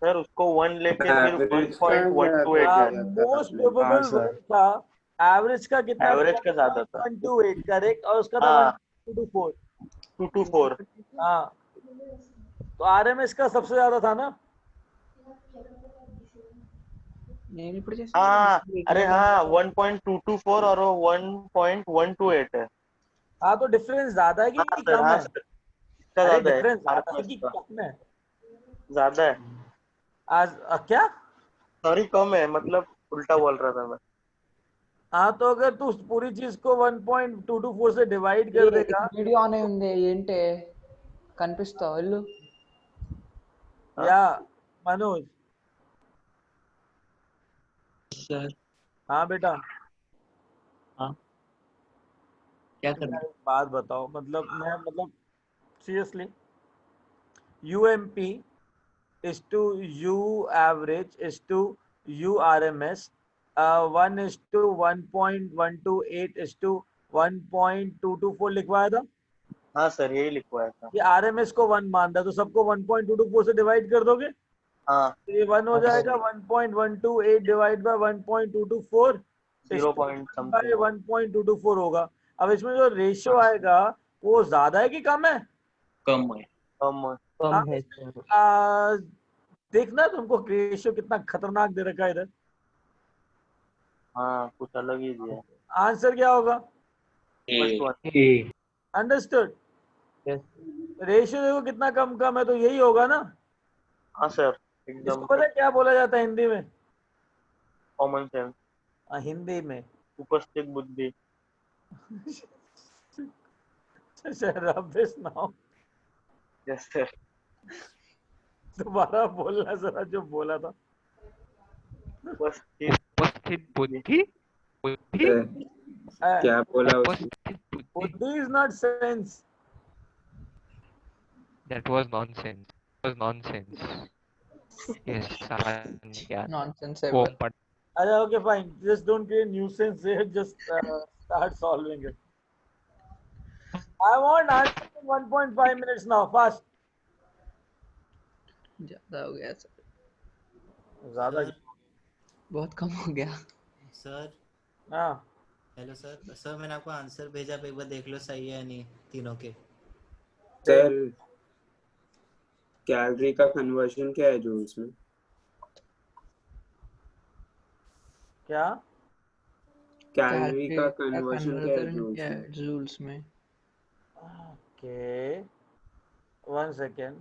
सर उसको 1 लेके फिर एवरेज का 1.128 मोस्ट प्रोबेबल था। एवरेज का कितना? एवरेज का ज्यादा था। 128 करेक्ट, और उसका था हाँ। 1.24। 224। हाँ, तो RMS का सबसे ज्यादा था ना? नहीं पड़ हाँ, अरे हाँ 1.224 और वो 1.128 है। हाँ, तो डिफरेंस ज्यादा है कि हाँ सर, कम हाँ है? सर, इसका अरे ज्यादा है डिफरेंस ज्यादा है RMS कि का, कम है? ज्यादा है। आज क्या? सॉरी, कम है, मतलब उल्टा बोल रहा था मैं। हाँ, तो अगर तू पूरी चीज को 1.224 से डिवाइड कर देगा, వీడియో ఆన్ అయి ఉంది ఏంటి కనిపిస్తావు వెళ్ళు या मनोज? सर हाँ बेटा, हाँ क्या बेटा करना एक बात बताओ, मतलब seriously, UMP is to U average is to URMS, 1 is to 1.128 is to 1.224 लिखवाया था। हाँ सर, यही लिखवाया था। ये RMS को 1 मानता है, तो सबको 1.224 से डिवाइड कर दोगे, हाँ, तो ये 1 हो जाएगा। 1.128 divide by 1.224 0 point by something 1.224 होगा। अब इसमें जो रेशियो आएगा वो ज्यादा है कि कम है? कम है। कम है। हाँ, कम है इसमें, सर। देखना तुमको रेशियो कितना खतरनाक दे रखा है इधर। हाँ, कुछ अलग ही दिया है। आंसर क्या होगा? First one. Understood? Yes ratio देखो कितना कम कम है, तो यही होगा ना। हाँ सर, एकदम इसको पता है क्या बोला जाता है हिंदी में? कॉमन सेंस, हिंदी में उपस्थित बुद्धि। Rubbish now, yes sir. दोबारा बोलना जरा जो बोला था। उपस्थित बुद्धि बुद्धि क्या बोला उसने? उपस्थित बुद्धि। बुद्धि is not sense. That was nonsense. That was nonsense. Yes, yeah. nonsense Oh, ever but अरे okay fine, just don't create nuisance here, just start solving it. I want answer in 1.5 minutes now, fast. ज्यादा हो गया sir ज्यादा? बहुत कम हो गया sir. हाँ hello sir. Sir मैंने आपको आंसर भेजा, आप एक बार देख लो सही है या नहीं तीनों के। सर कैलोरी का कन्वर्जन क्या है जूल्स में? क्या? कैलोरी का कन्वर्जन क्या है कन्वर्जन जूल्स क्या में? है जूल्स में? Okay, 1 second.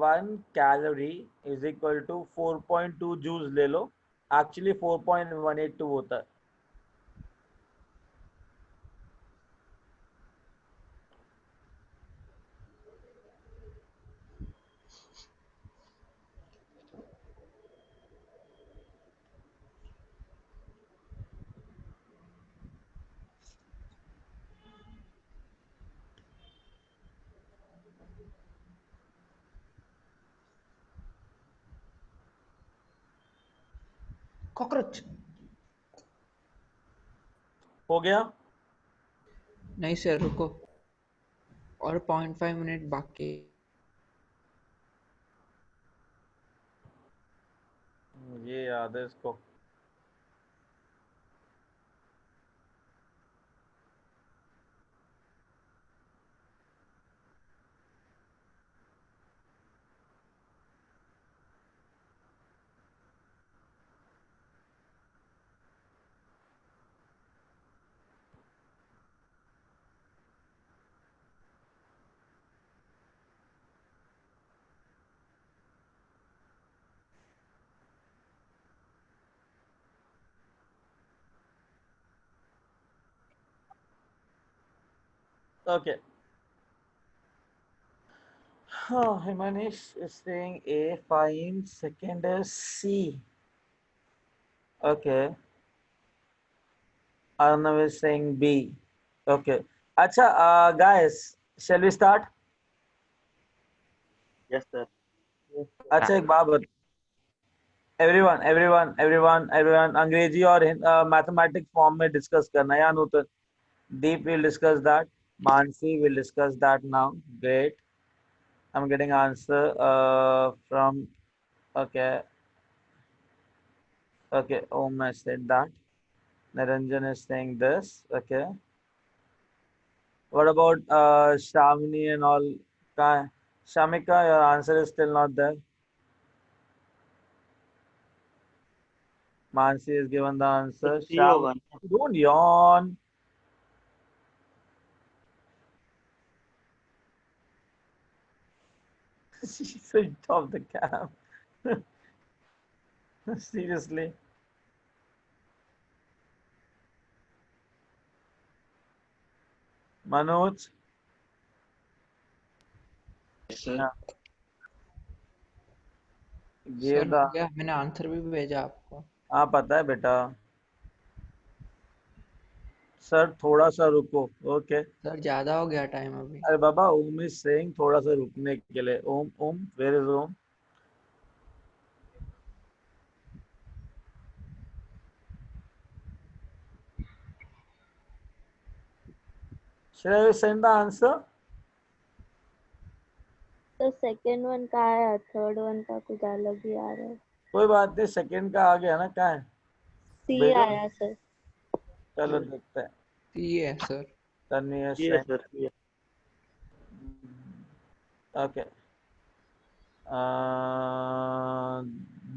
1 calorie is equal to 4.2 joules ले लो, एक्चुअली 4.182 होता है। कॉकरोच हो गया? नहीं सर रुको और 0.5 मिनट बाकी ये याद है इसको। Okay. Himanish is saying A, fine. Second is C. Okay. Arnav is saying B. Okay. Acha, guys, shall we start? Yes sir. अच्छा एक बात बता, everyone अंग्रेजी और मैथमेटिक्स फॉर्म में डिस्कस करना है या नूतन? Deep will discuss that. Mansi will discuss that now. Great. I'm getting answer from, okay. Okay, Om has said that. Naranjan is saying this. Okay. What about Shamini and all? कहाँ है? Shamika, your answer is still not there. Mansi has given the answer. कुछ ही होगा ना। Don't yawn. She switched off the cam. Seriously. Manoj. Sir Yeah. Sir Give the. भैया मैंने answer भी भेजा आपको। हाँ पता है बेटा। सर थोड़ा सा रुको। ओके सर ज्यादा हो गया टाइम अभी। अरे बाबा ओम इज सेइंग थोड़ा सा रुकने के लिए। Om Om where is Om? Shall I send the answer? तो सेकंड वन का आया, थर्ड वन का कुछ अलग ही आ रहा है। कोई बात नहीं, सेकंड का आ गया ना। कहाँ है? सी भेजो। आया सर। चलो देखते हैं। सी है सर। तन्वी ये सर ये। Okay.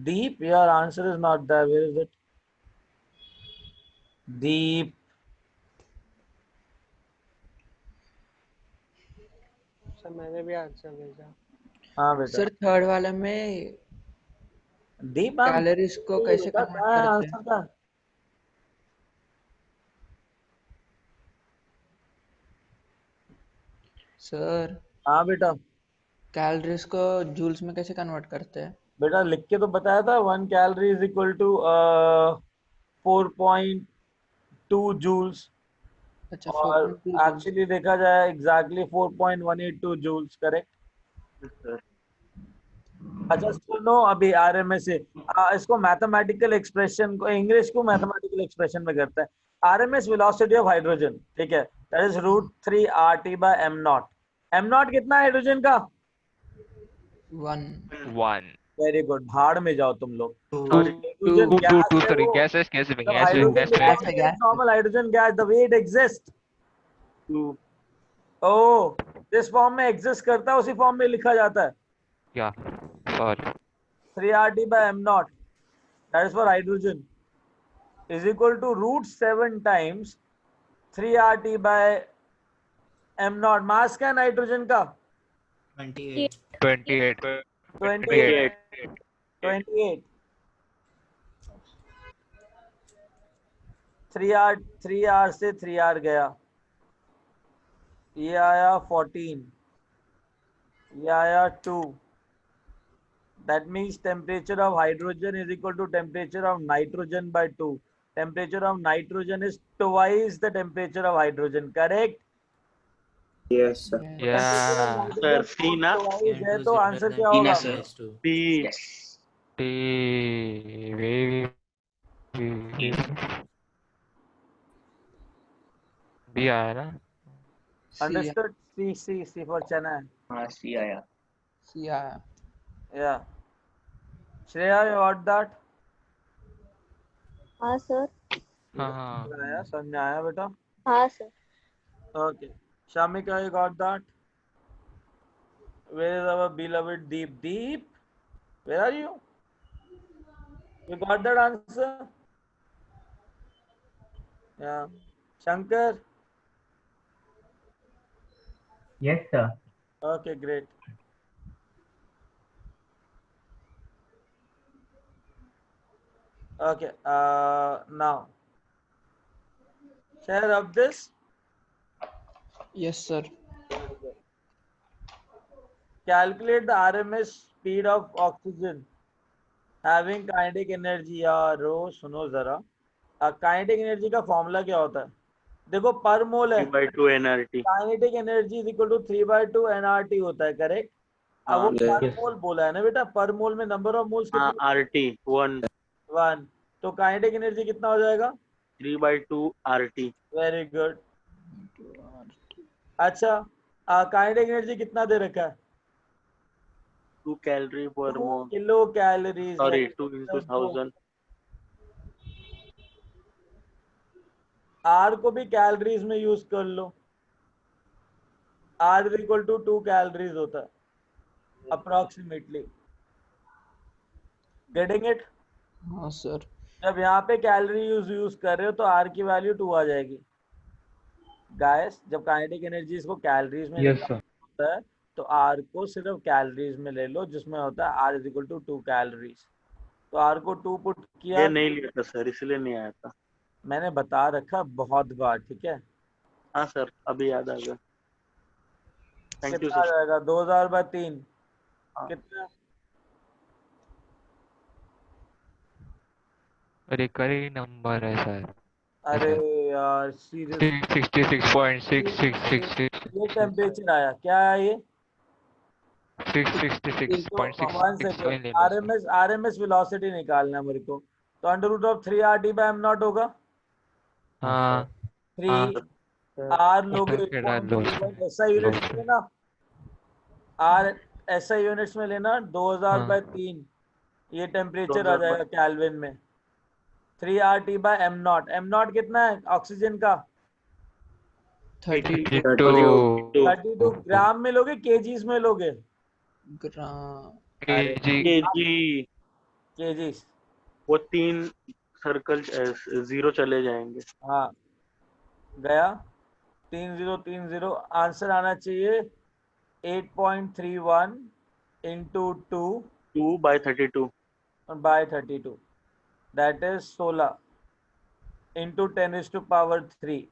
Deep, your answer is not there. Where is it? Deep. Sir मैंने भी आंसर भेजा। हाँ बेटा। सर थर्ड वाले में दीप कैलोरीज को कैसे कन्वर्ट करते हैं? आंसर का सर हाँ बेटा। कैलोरीज को जूल्स में कैसे कन्वर्ट करते हैं? बेटा लिख के तो बताया था 1 calorie is equal to 4.2 joules. अच्छा और 4.2 एक्चुअली देखा जाए एग्जैक्टली 4.182 जूल्स। करेक्ट। अच्छा सुनो अभी आरएमएस से इसको मैथमेटिकल एक्सप्रेशन को, इंग्लिश को मैथमेटिकल एक्सप्रेशन में करता है। आरएमएस वेलोसिटी ऑफ हाइड्रोजन, ठीक है, that is √3 RT by m naught. m naught कितना है हाइड्रोजन का? 1 वेरी गुड। भाड़ में जाओ तुम लोग। sorry हाइड्रोजन 2 गैस है sorry वो। gases gas में जब gas हाइड्रोजन gas में gas है, gas। Normal hydrogen gas the way it exist. ओ जिस फॉर्म में एग्जिस्ट करता है उसी फॉर्म में लिखा जाता है। yeah sorry 3 RT by m naught, that is for hydrogen, is equal to √7 times 3 RT by m naught। मास क्या नाइट्रोजन का? 28। 28 28 3R से 3R गया, ये आया 14, ये आया 2। That means temperature of hydrogen is equal to temperature of nitrogen by 2. Temperature of nitrogen is twice the temperature of hydrogen. Correct? Yes, sir. yeah sir see ना। है तो आंसर क्या होगा? बी। T B आया ना? Understood? C for Chennai. हाँ सी आया। सी आया। Yeah. Shreya, you got that? हाँ सर। हाँ आया, संजय आया बेटा? हाँ sir. Okay. Shamika, you got that? Where is our beloved Deep? Deep, where are you? You got that answer? Yeah. Shankar? Yes, sir. Okay, great. Okay, now share up this. Yes, sir. Calculate the RMS speed of oxygen having kinetic energy। यारो सुनो जरा, kinetic energy का formula क्या होता है? देखो पर मोल है 3/2 nRT। Kinetic energy is equal to 3/2 nRT होता है। करेक्ट। अब वो पर मोल बोला है ना बेटा, पर मोल में नंबर ऑफ मोल्स हाँ कितने? RT 1 तो काइनेटिक एनर्जी कितना हो जाएगा? 3/2 RT। Very good. अच्छा काइनेटिक एनर्जी कितना दे रखा है? 2 calorie per 2 mole। Kilo calories. Sorry 2 into 1000। R को भी कैलोरीज में यूज कर लो। R is equal to 2 calories होता है approximately. Getting it? हाँ सर. जब यहाँ पे कैलोरी यूज कर रहे हो तो R की वैल्यू 2 आ जाएगी. गाइस जब काइनेटिक एनर्जी को कैलोरीज में Yes, sir. होता है तो R को सिर्फ कैलोरीज में ले लो, जिसमें होता है R is equal to 2 calories. तो R को 2 पुट किया. ये नहीं लिया था सर, इसलिए नहीं आया था. मैंने बता रखा बहुत बार, ठीक है. हाँ सर, अभी याद आ गया. थैंक यू कितना आ सर. जाएगा? 2000/3 कितना? रिकरिंग नंबर है सर. अरे यार सीरियस. 66.6666. ये टेम्परेचर आया, क्या है ये? 666.66 आरएमएस वेलोसिटी निकालना है मेरे को. तो √3RT/m0 होगा. हाँ 3 R लोगे SI यूनिट्स में लेना. R SI यूनिट्स में लेना. 2000/3 ये टेम्परेचर आ जाएगा केल्विन में. 3RT/m0. m0 कितना है ऑक्सीजन का? 32 ग्राम में लोगे केजीज में लोगे? केजीज. वो 3 सर्कल 0 चले जाएंगे. हाँ गया 3030. आंसर आना चाहिए 8.31 into 2/32. That is 16 into 10⁻3.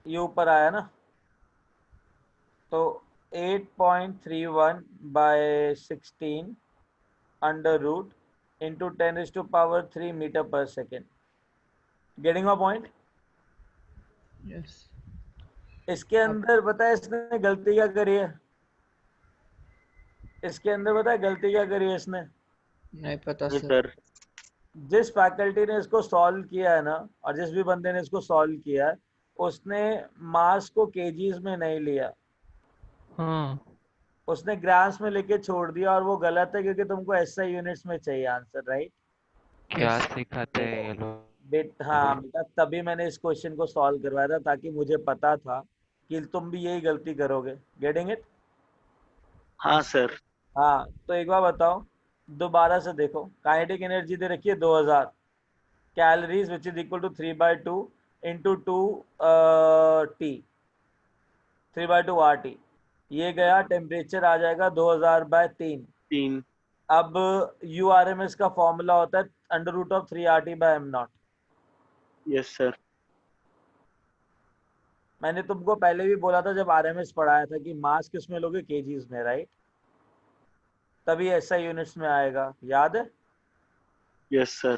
ये ऊपर आया ना. तो 8.31/16 √ into 10⁻3 meter per second. Getting my point? Yes. इसके अंदर पता है इसने गलती क्या करी है? इसके अंदर पता है गलती क्या करी है इसने? नहीं पता सर. जिस फैकल्टी ने इसको सॉल्व किया है ना, और जिस भी बंदे ने इसको सॉल्व किया है, उसने मास को केजीज में नहीं लिया. उसने ग्राम्स में लेके छोड़ दिया, और वो गलत है क्योंकि तुमको एसआई यूनिट्स में चाहिए आंसर. राइट? क्या सिखाते हैं ये लोग? हाँ बेटा, तभी मैंने इस क्वेश्चन को सॉल्व करवाया था, ताकि मुझे पता था कि तुम भी यही गलती करोगे. Getting it? हाँ सर. हाँ तो एक बार बताओ, दोबारा से देखो. काइनेटिक एनर्जी दे रखी है 2000 calories which is equal to 3/2 into 2T 3/2 RT. ये गया. टेम्परेचर आ जाएगा 2000/3. अब URMS का फॉर्मूला होता है √3RT/m0. Yes sir. मैंने तुमको पहले भी बोला था जब RMS पढ़ाया था कि मास किस में लोगे? केजीज में. राइट? तभी SI यूनिट्स में आएगा. याद है? Yes sir.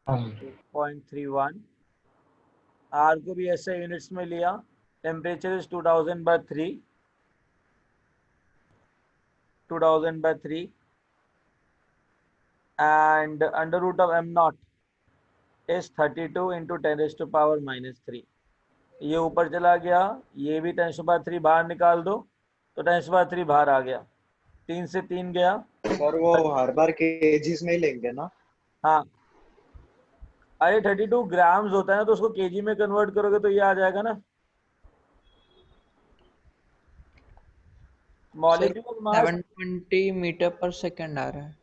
8.31. R को भी SI यूनिट्स में लिया. Temperature is 2000/3 and √m0 is 32 into 10⁻³ ये ऊपर चला गया. ये भी 10⁻³ बाहर निकाल दो तो 10⁻³ बाहर आ गया. 3 से 3 गया. सर वो हर बार केजीज में ही लेंगे ना? हाँ. अरे 32 ग्राम्स होता है ना, तो उसको केजी में कन्वर्ट करोगे तो ये आ जाएगा ना. मॉलिक्यूल मास 720 मीटर पर सेकंड आ रहा है.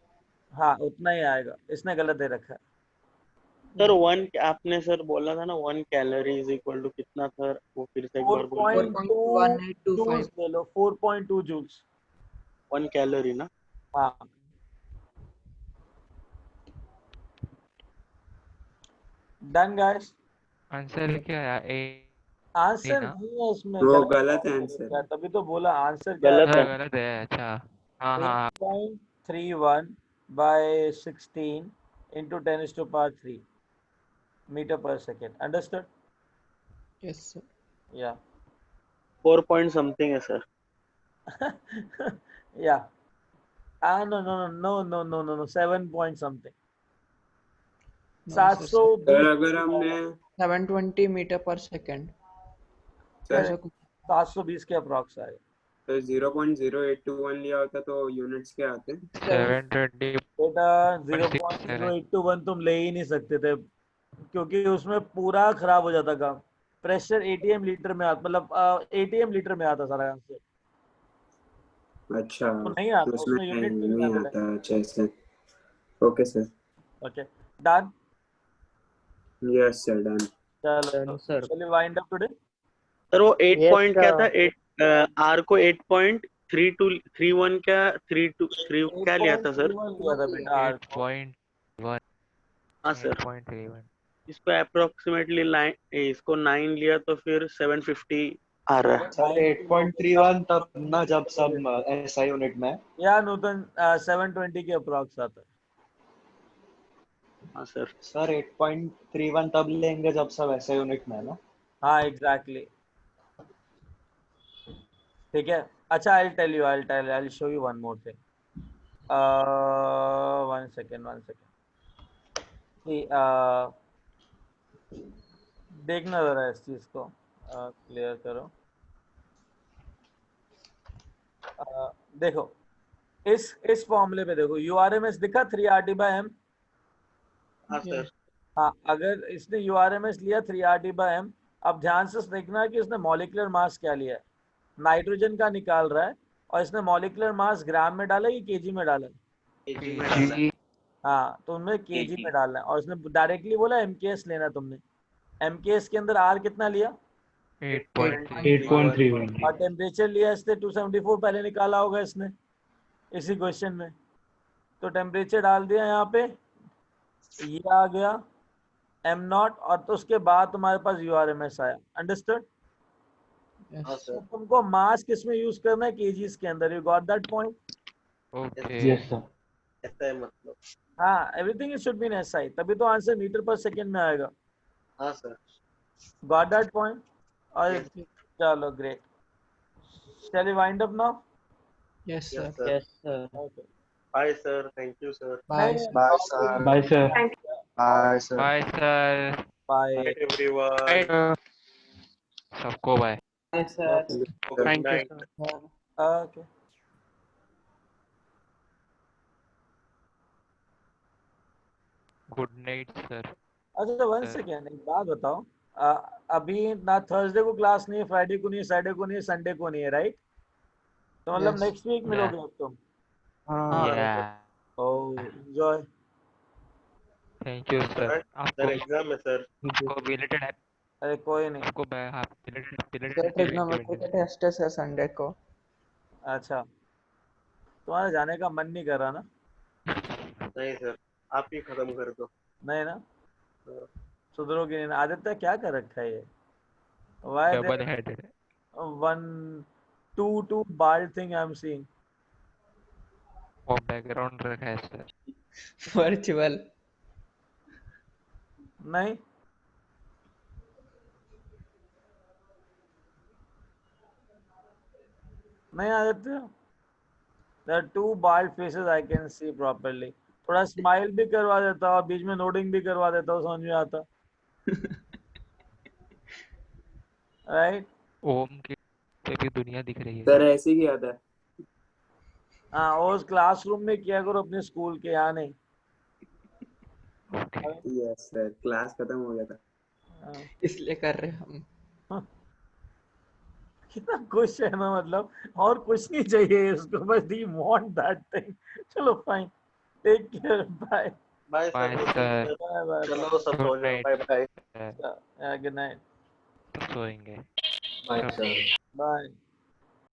हाँ उतना ही आएगा. इसने गलत दे रखा है. सर 1 आपने सर बोला था ना 1 कैलोरी इज इक्वल टू कितना था? वो फिर से एक बार बोलो. 4.1825 ले लो. 4.2 जूल्स 1 कैलोरी ना. हाँ. Done guys. आंसर क्या है? आंसर नहीं है इसमें. वो गलत है आंसर. तभी तो बोला आंसर गलत है. गलत है. अच्छा हाँ. 8.31/16 into 10⁻³ meter per second. Understood? Yes sir. Yeah. 4 point something है sir. Yeah. No. 7 point something. 720 metre पर सेकंड. 720 के अप्रॉक्स आएगा. तो 0.0821 लिया होता तो यूनिट्स क्या आते? 720. बेटा 0.0821 तुम ले ही नहीं सकते थे, क्योंकि उसमें पूरा खराब हो जाता काम. प्रेशर एटीएम लीटर में आता, मतलब एटीएम लीटर में आता सारा आंसर। अच्छा, तो नहीं तो आता, उसमें उसमें यूनिट नहीं लिखना पड़ेगा। आता। अच्छा ऐसे, okay sir. Okay done. Yes sir, done. चलो चलिए वाइंड अप टुडे। सर वो 8 Yes, पॉइंट क्या sir. था? 8 आर को 8.3231 क्या 32 क्या लिया था सर? 8.31 लिया था बेटा आर को। 8.1 हाँ सर, 8.31 इसको अप्रोक्सीमेटली इसको 9 लिया तो फिर 750 आ रहा है। सर 8.31 तब ना जब सब एसआई यूनिट में। या नूतन 720 के अप्रॉक्स आता है। हाँ सर। सर 8.31 तब लेंगे जब सब एसआई यूनिट में है ना। हाँ एग्जैक्टली। ठीक है। अच्छा I'll show you one more thing. 1 second. See, देखना जरा इस चीज को क्लियर करो। देखो इस फॉर्मूले पे देखो, URMS दिखा 3RT/m। हाँ सर। हाँ, अगर इसने URMS लिया 3RT/m, अब ध्यान से देखना कि इसने मॉलिक्यूलर मास क्या लिया है। नाइट्रोजन का निकाल रहा है और इसने मॉलिक्यूलर मास ग्राम में डाला कि केजी में डाला? केजी में डाला है। हाँ, तो उनमें केजी में डालना है और इसने डायरेक्टली बोला MKS लेना तुमने। MKS के अंदर R कितना लिया? 8.31 और टेम्परेचर लिया इसने 274 पहले निकाला होगा इसने इसी क्वेश्चन में। तो टेम्परेचर डाल दिया यहाँ पे, ये आ गया m0 और तो उसके बाद तुम्हारे पास URMS आया। अंडरस्टूड? तो तुमको मास किस में यूज करना है? केजीस के अंदर। You got that point? Okay yes sir. ऐसा है मतलब। हाँ, everything is should be in SI, तभी तो आंसर मीटर पर सेकंड में आएगा। हाँ सर। Got that point? और चलो great. Shall we wind up now? Yes Yes, sir. sir. Yes sir. Okay Bye sir. Thank you sir. Bye नहीं, sir. Bye sir. Bye sir. Bye sir. Bye sir. Bye. Night everyone. सबको bye. Yes sir. Good thank you night. Sir. Okay good night sir. अच्छा 1 second, एक बात बताओ। अभी ना Thursday को class नहीं है, फ्राइडे को नहीं है, सैटरडे को नहीं है, संडे को नहीं है, राइट? तो मतलब Yes. नेक्स्ट वीक मिलोगे अब तुम? हाँ या oh enjoy. Thank you sir. Sir, आपको exam है sir. आपको बिलेटेड अरे कोई नहीं। आपको सर बिलेटेड ट्रिग्नोमेट्री का टेस्ट है सर संडे को। अच्छा, तुम्हारा जाने का मन नहीं कर रहा ना? नहीं सर, आप ही खत्म कर दो। नहीं ना? सुधरोगे नहीं ना? आदित्य क्या कर रखा है ये? Why double there headed. two bald thing I'm seeing? वो बैकग्राउंड रखा है सर। वर्चुअल। नहीं नहीं Aditya, there are two bald faces I can see properly. थोड़ा स्माइल भी करवा देता और बीच में नोडिंग भी करवा देता हूँ, समझ में आता। राइट? ओम के पे भी दुनिया दिख रही है। सर ऐसे ही किया था। हाँ, उस क्लासरूम में किया करो अपने स्कूल के, यहाँ नहीं। यस सर, क्लास खत्म हो गया था। हाँ। इसलिए कर रहे हम। कितना खुश है ना, मतलब और कुछ नहीं चाहिए इसको, बस ही वांट दैट थिंग। चलो fine, take care, bye bye bye sir. Sir. Bye bye. चलो सब सो जाओ। Bye bye. Good night. तो सोएंगे। Bye sir. बाय।